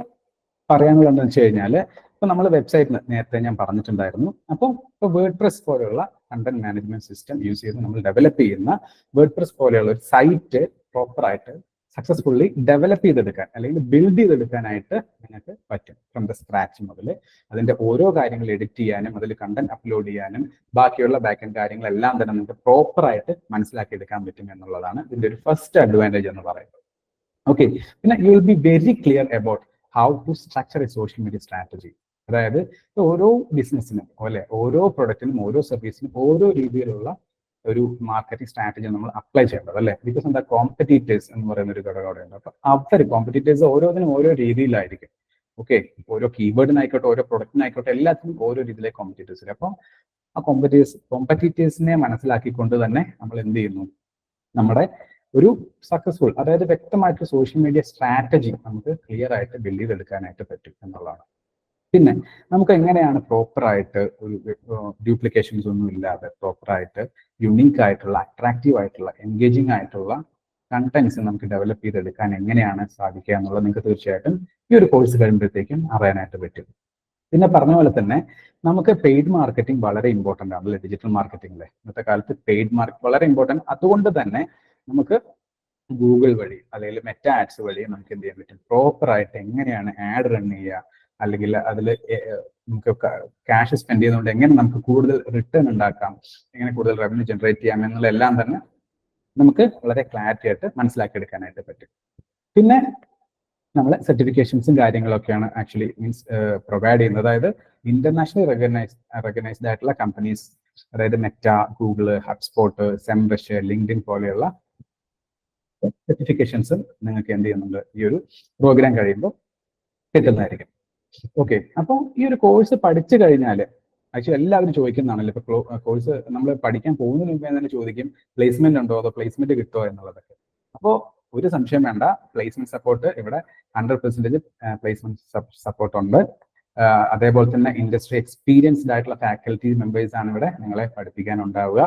പറയാനുള്ളത് എന്താണെന്ന് വെച്ച് കഴിഞ്ഞാൽ, ഇപ്പൊ നമ്മൾ വെബ്സൈറ്റിൽ നേരത്തെ ഞാൻ പറഞ്ഞിട്ടുണ്ടായിരുന്നു. അപ്പോൾ ഇപ്പോൾ വേർഡ്പ്രസ് പോലെയുള്ള കണ്ടന്റ് മാനേജ്മെന്റ് സിസ്റ്റം യൂസ് ചെയ്ത് നമ്മൾ ഡെവലപ്പ് ചെയ്യുന്ന വേർഡ്പ്രസ് പോലെയുള്ള ഒരു സൈറ്റ് പ്രോപ്പറായിട്ട് സക്സസ്ഫുള്ളി ഡെവലപ്പ് ചെയ്തെടുക്കാൻ അല്ലെങ്കിൽ ബിൽഡ് ചെയ്തെടുക്കാനായിട്ട് നിങ്ങൾക്ക് പറ്റും. ഫ്രം ദ സ്ക്രാച്ച് മുതൽ അതിന്റെ ഓരോ കാര്യങ്ങൾ എഡിറ്റ് ചെയ്യാനും അതിൽ കണ്ടന്റ് അപ്ലോഡ് ചെയ്യാനും ബാക്കിയുള്ള ബാക്ക് എൻഡ് കാര്യങ്ങളെല്ലാം തന്നെ നിങ്ങൾക്ക് പ്രോപ്പറായിട്ട് മനസ്സിലാക്കി എടുക്കാൻ പറ്റും എന്നുള്ളതാണ് ഇതിന്റെ ഒരു ഫസ്റ്റ് അഡ്വാൻറ്റേജ് എന്ന് പറയുന്നത്. ഓക്കെ, പിന്നെ you will be very clear about how to structure a social media strategy. അതായത് ഓരോ ബിസിനസ്സിനും അല്ലെ ഓരോ പ്രൊഡക്റ്റിനും ഓരോ സർവീസിനും ഓരോ രീതിയിലുള്ള ഒരു മാർക്കറ്റിംഗ് സ്ട്രാറ്റജി നമ്മൾ അപ്ലൈ ചെയ്യേണ്ടത് അല്ലേ. ബിക്കോസ് എന്താ, കോമ്പറ്റീറ്റേഴ്സ് എന്ന് പറയുന്ന ഒരു ഘടകം അവിടെ ഉണ്ട്. അപ്പൊ അവർ കോമ്പറ്റീറ്റേഴ്സ് ഓരോന്നിനും ഓരോ രീതിയിലായിരിക്കും. ഓക്കെ, ഓരോ കീവേഡിനായിക്കോട്ടെ ഓരോ പ്രൊഡക്റ്റിനായിക്കോട്ടെ എല്ലാത്തിനും ഓരോ രീതിയിലെ കോമ്പറ്റീറ്റേഴ്സ്. അപ്പം ആ കോമ്പറ്റീറ്റേഴ്സിനെ മനസ്സിലാക്കിക്കൊണ്ട് തന്നെ നമ്മൾ എന്ത് ചെയ്യുന്നു, നമ്മുടെ ഒരു സക്സസ്ഫുൾ, അതായത് വ്യക്തമായിട്ട് സോഷ്യൽ മീഡിയ സ്ട്രാറ്റജി നമുക്ക് ക്ലിയർ ആയിട്ട് ബിൽഡ് ചെയ്തെടുക്കാനായിട്ട് പറ്റും എന്നുള്ളതാണ്. പിന്നെ നമുക്ക് എങ്ങനെയാണ് പ്രോപ്പറായിട്ട് ഒരു ഡ്യൂപ്ലിക്കേഷൻസ് ഒന്നും ഇല്ലാതെ പ്രോപ്പറായിട്ട് യുണീക്ക് ആയിട്ടുള്ള അട്രാക്റ്റീവ് ആയിട്ടുള്ള എൻഗേജിങ് ആയിട്ടുള്ള കണ്ടന്റ്സ് നമുക്ക് ഡെവലപ്പ് ചെയ്തെടുക്കാൻ എങ്ങനെയാണ് സാധിക്കുക എന്നുള്ളത് നിങ്ങൾക്ക് തീർച്ചയായിട്ടും ഈ ഒരു കോഴ്സ് കഴിയുമ്പോഴത്തേക്കും അറിയാനായിട്ട് പറ്റും. പിന്നെ പറഞ്ഞ പോലെ തന്നെ നമുക്ക് പെയ്ഡ് മാർക്കറ്റിംഗ് വളരെ ഇമ്പോർട്ടൻ്റ് ആണ്, ഡിജിറ്റൽ മാർക്കറ്റിംഗിലെ ഇന്നത്തെ കാലത്ത് പെയ്ഡ് മാർക്കറ്റ് വളരെ ഇമ്പോർട്ടൻ്റ്. അതുകൊണ്ട് തന്നെ നമുക്ക് ഗൂഗിൾ വഴി അല്ലെങ്കിൽ മെറ്റ ആഡ്സ് വഴി നമുക്ക് എന്ത് ചെയ്യാൻ പറ്റും, പ്രോപ്പറായിട്ട് എങ്ങനെയാണ് ആഡ് റൺ ചെയ്യുക, അല്ലെങ്കിൽ അതിൽ നമുക്ക് ക്യാഷ് സ്പെൻഡ് ചെയ്യുന്നതുകൊണ്ട് എങ്ങനെ നമുക്ക് കൂടുതൽ റിട്ടേൺ ഉണ്ടാക്കാം, എങ്ങനെ കൂടുതൽ റവന്യൂ ജനറേറ്റ് ചെയ്യാം എന്നുള്ളതെല്ലാം തന്നെ നമുക്ക് വളരെ ക്ലാരിറ്റി ആയിട്ട് മനസ്സിലാക്കിയെടുക്കാനായിട്ട് പറ്റും. പിന്നെ നമ്മൾ സർട്ടിഫിക്കേഷൻസും കാര്യങ്ങളൊക്കെയാണ് ആക്ച്വലി പ്രൊവൈഡ് ചെയ്യുന്നത്. അതായത് ഇന്റർനാഷണലി റെക്കഗ്നൈസ്ഡ് ആയിട്ടുള്ള കമ്പനീസ്, അതായത് മെറ്റ, ഗൂഗിള്, ഹബ്സ്പോട്ട്, സെംബ്രഷ്, ലിങ്ക്ഡിൻ പോലെയുള്ള സർട്ടിഫിക്കേഷൻസും നിങ്ങൾക്ക് എന്ത് ചെയ്യുന്നുണ്ട് ഈ ഒരു പ്രോഗ്രാം കഴിയുമ്പോൾ കിട്ടുന്നതായിരിക്കും. ഓക്കെ, അപ്പോൾ ഈ ഒരു കോഴ്സ് പഠിച്ചു കഴിഞ്ഞാൽ ആക്ച്വലി എല്ലാവരും ചോദിക്കുന്നതാണല്ലോ, ഇപ്പൊ കോഴ്സ് നമ്മൾ പഠിക്കാൻ പോകുന്നതിന് മുമ്പേ തന്നെ ചോദിക്കും പ്ലേസ്മെന്റ് ഉണ്ടോ അതോ പ്ലേസ്മെന്റ് കിട്ടുമോ എന്നുള്ളതൊക്കെ. അപ്പോൾ ഒരു സംശയം വേണ്ട, പ്ലേസ്മെന്റ് സപ്പോർട്ട് ഇവിടെ 100% പ്ലേസ്മെന്റ് സപ്പോർട്ട് ഉണ്ട്. അതേപോലെ തന്നെ ഇൻഡസ്ട്രി എക്സ്പീരിയൻസ്ഡ് ആയിട്ടുള്ള ഫാക്കൽറ്റി മെമ്പേഴ്സ് ആണ് ഇവിടെ നിങ്ങളെ പഠിപ്പിക്കാൻ ഉണ്ടാവുക.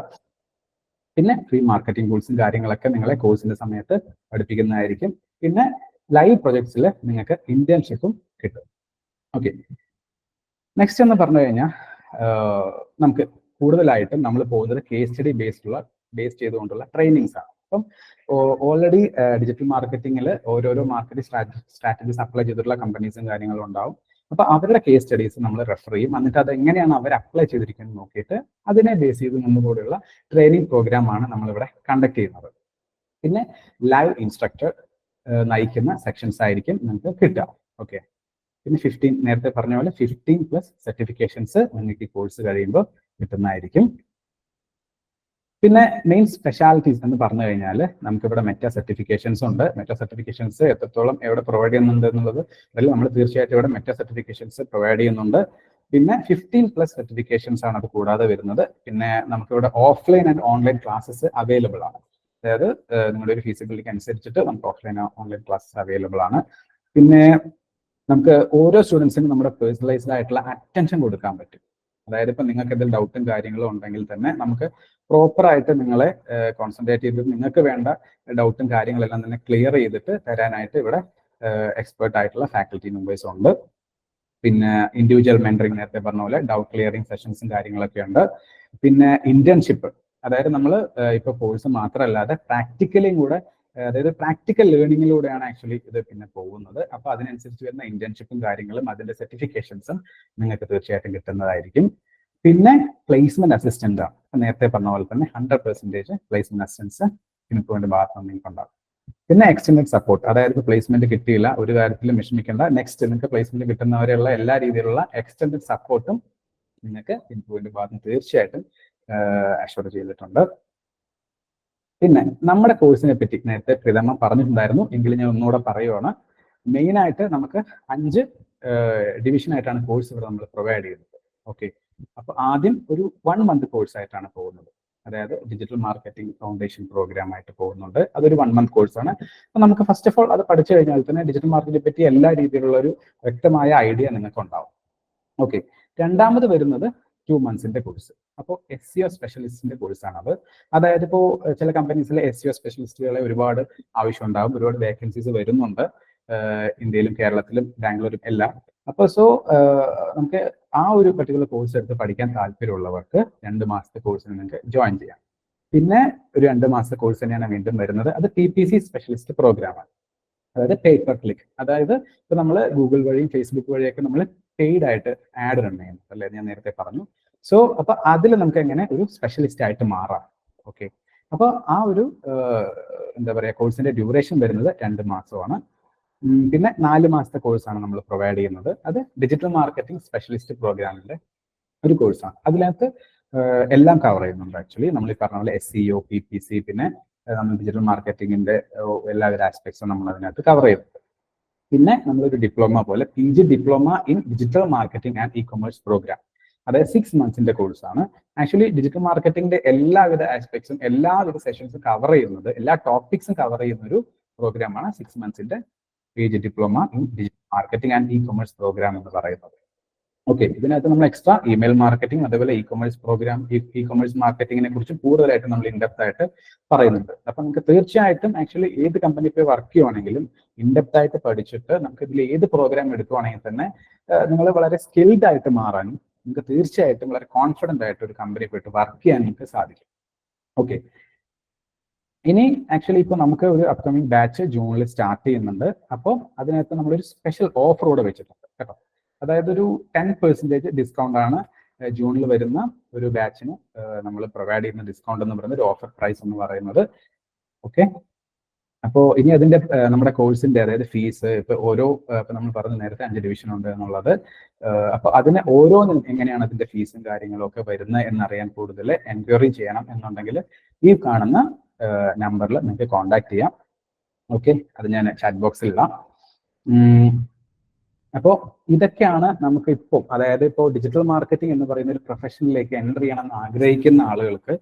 പിന്നെ ഫ്രീ മാർക്കറ്റിംഗ് ടൂൾസും കാര്യങ്ങളൊക്കെ നിങ്ങളെ കോഴ്സിന്റെ സമയത്ത് പഠിപ്പിക്കുന്നതായിരിക്കും. പിന്നെ ലൈവ് പ്രൊജക്ട്സിൽ നിങ്ങൾക്ക് ഇന്റേൺഷിപ്പും കിട്ടും. ഓക്കെ, നെക്സ്റ്റ് എന്ന് പറഞ്ഞു കഴിഞ്ഞാൽ നമുക്ക് കൂടുതലായിട്ടും നമ്മൾ പോകുന്നത് കേസ് സ്റ്റഡി ബേസ് ചെയ്തുകൊണ്ടുള്ള ട്രെയിനിങ്സ് ആണ്. അപ്പം ഓൾറെഡി ഡിജിറ്റൽ മാർക്കറ്റിംഗിൽ ഓരോരോ മാർക്കറ്റിംഗ് സ്ട്രാറ്റജീസ് അപ്ലൈ ചെയ്തിട്ടുള്ള കമ്പനീസും കാര്യങ്ങളും ഉണ്ടാവും. അപ്പൊ അവരുടെ കേസ് സ്റ്റഡീസ് നമ്മൾ റെഫർ ചെയ്യും, എന്നിട്ട് അത് എങ്ങനെയാണ് അവർ അപ്ലൈ ചെയ്തിരിക്കുന്നത് നോക്കിയിട്ട് അതിനെ ബേസ് ചെയ്ത് മുന്നുകൂടെയുള്ള ട്രെയിനിങ് പ്രോഗ്രാം ആണ് നമ്മളിവിടെ കണ്ടക്ട് ചെയ്യുന്നത്. പിന്നെ ലൈവ് ഇൻസ്ട്രക്ടർ നയിക്കുന്ന സെക്ഷൻസ് ആയിരിക്കും നിങ്ങൾക്ക് കിട്ടുക. ഓക്കെ, പിന്നെ 15 നേരത്തെ പറഞ്ഞ പോലെ 15+ സർട്ടിഫിക്കേഷൻസ് നിങ്ങൾക്ക് ഈ കോഴ്സ് കഴിയുമ്പോൾ കിട്ടുന്നതായിരിക്കും. പിന്നെ മെയിൻ സ്പെഷ്യാലിറ്റീസ് എന്ന് പറഞ്ഞു കഴിഞ്ഞാൽ നമുക്കിവിടെ മെറ്റ സർട്ടിഫിക്കേഷൻസ് ഉണ്ട്. മെറ്റ സർട്ടിഫിക്കേഷൻസ് എത്രത്തോളം എവിടെ പ്രൊവൈഡ് ചെയ്യുന്നുണ്ട് എന്നുള്ളത് അതിൽ നമ്മൾ തീർച്ചയായിട്ടും ഇവിടെ മെറ്റ സർട്ടിഫിക്കേഷൻസ് പ്രൊവൈഡ് ചെയ്യുന്നുണ്ട്. പിന്നെ 15+ സർട്ടിഫിക്കേഷൻസ് ആണ് അത് കൂടാതെ വരുന്നത്. പിന്നെ നമുക്കിവിടെ offline and online classes available ആണ്. അതായത് നിങ്ങളുടെ ഒരു ഫീസിബിലിറ്റിക്ക് അനുസരിച്ചിട്ട് നമുക്ക് ഓഫ്ലൈൻ ഓൺലൈൻ ക്ലാസ്സസ് അവൈലബിൾ ആണ്. പിന്നെ നമുക്ക് ഓരോ സ്റ്റുഡൻസിനും നമ്മുടെ പേഴ്സണലൈസ്ഡ് ആയിട്ടുള്ള അറ്റൻഷൻ കൊടുക്കാൻ പറ്റും. അതായത് ഇപ്പം നിങ്ങൾക്ക് എന്തെങ്കിലും ഡൗട്ടും കാര്യങ്ങളും ഉണ്ടെങ്കിൽ തന്നെ നമുക്ക് പ്രോപ്പറായിട്ട് നിങ്ങളെ കോൺസെൻട്രേറ്റ് ചെയ്തിട്ട് നിങ്ങൾക്ക് വേണ്ട ഡൗട്ടും കാര്യങ്ങളെല്ലാം തന്നെ ക്ലിയർ ചെയ്തിട്ട് തരാനായിട്ട് ഇവിടെ എക്സ്പേർട്ട് ആയിട്ടുള്ള ഫാക്കൽറ്റി മെമ്പേഴ്സ് ഉണ്ട്. പിന്നെ ഇൻഡിവിജ്വൽ മെന്ററിങ് നേരത്തെ പറഞ്ഞ പോലെ ഡൗട്ട് ക്ലിയറിംഗ് സെഷൻസും കാര്യങ്ങളൊക്കെ ഉണ്ട്. പിന്നെ ഇന്റേൺഷിപ്പ്, അതായത് നമ്മൾ ഇപ്പോൾ കോഴ്സ് മാത്രമല്ലാതെ പ്രാക്ടിക്കലിയും കൂടെ, അതായത് പ്രാക്ടിക്കൽ ലേണിങ്ങിലൂടെയാണ് ആക്ച്വലി ഇത് പിന്നെ പോകുന്നത്. അപ്പോൾ അതിനനുസരിച്ച് വരുന്ന ഇന്റേൺഷിപ്പും കാര്യങ്ങളും അതിന്റെ സർട്ടിഫിക്കേഷൻസും നിങ്ങൾക്ക് തീർച്ചയായിട്ടും കിട്ടുന്നതായിരിക്കും. പിന്നെ പ്ലേസ്മെന്റ് അസിസ്റ്റന്റ് ആണ്, നേരത്തെ പറഞ്ഞ പോലെ തന്നെ 100% പ്ലേസ്മെന്റ് അസിസ്റ്റൻസ് ഇൻഫോന്റെ ഭാഗത്ത് നിന്ന് നിങ്ങൾക്ക് ഉണ്ടാകും. പിന്നെ എക്സ്റ്റൻഡഡ് സപ്പോർട്ട്, അതായത് പ്ലേസ്മെന്റ് കിട്ടിയില്ല, ഒരു കാര്യത്തിലും വിഷമിക്കേണ്ട, നെക്സ്റ്റ് നിങ്ങൾക്ക് പ്ലേസ്മെന്റ് കിട്ടുന്നവരെയുള്ള എല്ലാ രീതിയിലുള്ള എക്സ്റ്റൻഡഡ് സപ്പോർട്ടും നിങ്ങൾക്ക് ഇൻഫോയുടെ ഭാഗത്ത് തീർച്ചയായിട്ടും അഷ്വർ ചെയ്തിട്ടുണ്ട്. പിന്നെ നമ്മുടെ കോഴ്സിനെ പറ്റി നേരത്തെ പ്രിതമ്മ പറഞ്ഞിട്ടുണ്ടായിരുന്നു, എങ്കിലും ഞാൻ ഒന്നുകൂടെ പറയുവാണ്. മെയിൻ ആയിട്ട് നമുക്ക് 5 ഡിവിഷൻ ആയിട്ടാണ് കോഴ്സ് ഇവിടെ നമ്മൾ പ്രൊവൈഡ് ചെയ്യുന്നത്. ഓക്കെ, അപ്പൊ ആദ്യം ഒരു 1 മന്ത് കോഴ്സ് ആയിട്ടാണ് പോകുന്നത്. അതായത് ഡിജിറ്റൽ മാർക്കറ്റിംഗ് ഫൗണ്ടേഷൻ പ്രോഗ്രാം ആയിട്ട് പോകുന്നുണ്ട്. അതൊരു 1 മന്ത് കോഴ്സാണ്. അപ്പൊ നമുക്ക് ഫസ്റ്റ് ഓഫ് ഓൾ അത് പഠിച്ചു കഴിഞ്ഞാൽ തന്നെ ഡിജിറ്റൽ മാർക്കറ്റിനെ പറ്റി എല്ലാ രീതിയിലുള്ള ഒരു വ്യക്തമായ ഐഡിയ നിങ്ങൾക്ക് ഉണ്ടാവും. ഓക്കെ, രണ്ടാമത് വരുന്നത് 2 മന്ത്സിന്റെ കോഴ്സ്. അപ്പോൾ SEO സ്പെഷ്യലിസ്റ്റിന്റെ കോഴ്സാണ് അത്. അതായത് ഇപ്പോൾ ചില കമ്പനീസിലെ SEO സ്പെഷ്യലിസ്റ്റുകളെ ഒരുപാട് ആവശ്യമുണ്ടാകും, ഒരുപാട് വേക്കൻസീസ് വരുന്നുണ്ട് ഇന്ത്യയിലും കേരളത്തിലും ബാംഗ്ലൂരും എല്ലാം. അപ്പോൾ നമുക്ക് ആ ഒരു പർട്ടിക്കുലർ കോഴ്സ് എടുത്ത് പഠിക്കാൻ താല്പര്യമുള്ളവർക്ക് 2 മാസത്തെ കോഴ്സിന് നിങ്ങൾക്ക് ജോയിൻ ചെയ്യാം. പിന്നെ ഒരു 2 മാസത്തെ കോഴ്സ് തന്നെയാണ് വീണ്ടും വരുന്നത്. അത് PPC സ്പെഷ്യലിസ്റ്റ് പ്രോഗ്രാമാണ്. അതായത് പേ പെർ ക്ലിക്ക്. അതായത് ഇപ്പൊ നമ്മൾ ഗൂഗിൾ വഴിയും ഫേസ്ബുക്ക് വഴിയൊക്കെ നമ്മൾ പെയ്ഡ് ആയിട്ട് ആഡ് റൺ ചെയ്യുന്നത് അല്ലേ, ഞാൻ നേരത്തെ പറഞ്ഞു. അപ്പൊ അതിൽ നമുക്ക് എങ്ങനെ ഒരു സ്പെഷ്യലിസ്റ്റ് ആയിട്ട് മാറാം. ഓക്കെ, അപ്പൊ ആ ഒരു എന്താ പറയാ കോഴ്സിന്റെ ഡ്യൂറേഷൻ വരുന്നത് 2 മാസമാണ്. പിന്നെ 4 മാസത്തെ കോഴ്സാണ് നമ്മൾ പ്രൊവൈഡ് ചെയ്യുന്നത്. അത് ഡിജിറ്റൽ മാർക്കറ്റിംഗ് സ്പെഷ്യലിസ്റ്റ് പ്രോഗ്രാമിന്റെ ഒരു കോഴ്സാണ്. അതിനകത്ത് എല്ലാം കവർ ചെയ്യുന്നുണ്ട്. ആക്ച്വലി നമ്മൾ ഈ പറഞ്ഞ പോലെ SEO, PPC, പിന്നെ നമ്മൾ ഡിജിറ്റൽ മാർക്കറ്റിംഗിന്റെ എല്ലാവിധ ആസ്പെക്ട്സും നമ്മൾ അതിനകത്ത് കവർ ചെയ്യുന്നുണ്ട്. പിന്നെ നമ്മളൊരു ഡിപ്ലോമ പോലെ PG diploma in digital marketing and e-commerce program, അതായത് 6 മന്ത്സിന്റെ കോഴ്സാണ്. ആക്ച്വലി ഡിജിറ്റൽ മാർക്കറ്റിംഗിന്റെ എല്ലാവിധ ആസ്പെക്ട്സും എല്ലാവിധ സെഷൻസും കവർ ചെയ്യുന്നത്, എല്ലാ ടോപ്പിക്സും കവർ ചെയ്യുന്ന ഒരു പ്രോഗ്രാമാണ് 6 മന്ത്സിന്റെ PG diploma in digital marketing and e-commerce program എന്ന് പറയുന്നത്. ഓക്കെ, ഇതിനകത്ത് നമ്മൾ എക്സ്ട്രാ ഇമെയിൽ മാർക്കറ്റിംഗ്, അതേപോലെ ഇ-കൊമേഴ്സ് പ്രോഗ്രാം, ഇ-കൊമേഴ്സ് മാർക്കറ്റിംഗിനെ കുറിച്ച് കൂടുതലായിട്ട് നമ്മൾ ഇൻഡെപ്ത് ആയിട്ട് പറയുന്നുണ്ട്. അപ്പൊ നമുക്ക് തീർച്ചയായിട്ടും ആക്ച്വലി ഏത് കമ്പനി പോയി വർക്ക് ചെയ്യുവാണെങ്കിലും ഇൻഡെപ്ത് ആയിട്ട് പഠിച്ചിട്ട് നമുക്ക് ഇതിൽ ഏത് പ്രോഗ്രാം എടുക്കുവാണെങ്കിൽ തന്നെ നിങ്ങൾ വളരെ സ്കിൽഡ് ആയിട്ട് മാറാനും നിങ്ങൾക്ക് തീർച്ചയായിട്ടും വളരെ കോൺഫിഡന്റ് ആയിട്ട് ഒരു കമ്പനി പോയിട്ട് വർക്ക് ചെയ്യാൻ നിങ്ങൾക്ക് സാധിക്കും. ഓക്കെ, ഇനി ആക്ച്വലി ഇപ്പോൾ നമുക്ക് ഒരു അപ്കമിങ് ബാച്ച് ജൂണിൽ സ്റ്റാർട്ട് ചെയ്യുന്നുണ്ട്. അപ്പോൾ അതിനകത്ത് നമ്മളൊരു സ്പെഷ്യൽ ഓഫർ കൂടെ വെച്ചിട്ടുണ്ട് കേട്ടോ. അതായത് ഒരു 10% ഡിസ്കൗണ്ട് ആണ് ജൂണിൽ വരുന്ന ഒരു ബാച്ചിന് നമ്മൾ പ്രൊവൈഡ് ചെയ്യുന്ന ഡിസ്കൗണ്ട് എന്ന് പറയുന്നത്, ഒരു ഓഫർ പ്രൈസ് എന്ന് പറയുന്നത്. ഓക്കെ, അപ്പോൾ ഇനി അതിന്റെ നമ്മുടെ കോഴ്സിന്റെ അതായത് ഫീസ് ഇപ്പൊ ഓരോ ഇപ്പൊ നമ്മൾ പറഞ്ഞു നേരത്തെ 5 ഡിവിഷൻ ഉണ്ട് എന്നുള്ളത്. അപ്പൊ അതിന് ഓരോന്നും എങ്ങനെയാണ് അതിന്റെ ഫീസും കാര്യങ്ങളും ഒക്കെ വരുന്നത് എന്നറിയാൻ കൂടുതൽ എൻക്വയറി ചെയ്യണം എന്നുണ്ടെങ്കിൽ ഈ കാണുന്ന നമ്പറിൽ നിങ്ങൾക്ക് കോൺടാക്ട് ചെയ്യാം. ഓക്കെ, അത് ഞാൻ ചാറ്റ് ബോക്സിൽ ഇടാം. അപ്പോൾ ഇതൊക്കെയാണ് നമുക്ക് ഇപ്പോൾ, അതായത് ഇപ്പോൾ ഡിജിറ്റൽ മാർക്കറ്റിംഗ് എന്ന് പറയുന്ന ഒരു പ്രൊഫഷനിലേക്ക് എൻ്റർ ചെയ്യണമെന്ന് ആഗ്രഹിക്കുന്ന ആളുകൾക്ക്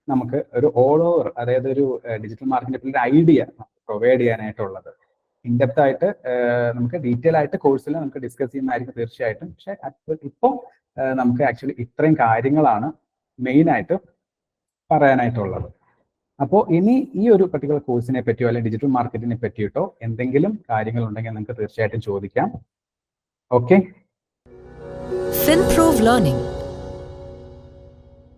നമുക്ക് ഒരു ഓൾ ഓവർ, അതായത് ഒരു ഡിജിറ്റൽ മാർക്കറ്റിംഗിന്റെ ഒരു ഐഡിയ പ്രൊവൈഡ് ചെയ്യാനായിട്ടുള്ളത്. ഇൻഡെപ്ത് ആയിട്ട് നമുക്ക് ഡീറ്റെയിൽ ആയിട്ട് കോഴ്സിൽ നമുക്ക് ഡിസ്കസ് ചെയ്യുന്നതായിരിക്കും തീർച്ചയായിട്ടും. പക്ഷെ ഇപ്പോൾ നമുക്ക് ആക്ച്വലി ഇത്രയും കാര്യങ്ങളാണ് മെയിൻ ആയിട്ട് പറയാനായിട്ടുള്ളത്. അപ്പോൾ ഇനി ഈ ഒരു പർട്ടിക്കുലർ കോഴ്സിനെ പറ്റിയോ അല്ലെങ്കിൽ ഡിജിറ്റൽ മാർക്കറ്റിനെ പറ്റിയിട്ടോ എന്തെങ്കിലും കാര്യങ്ങൾ ഉണ്ടെങ്കിൽ നിങ്ങൾക്ക് തീർച്ചയായിട്ടും ചോദിക്കാം. Okay. FinProve Learning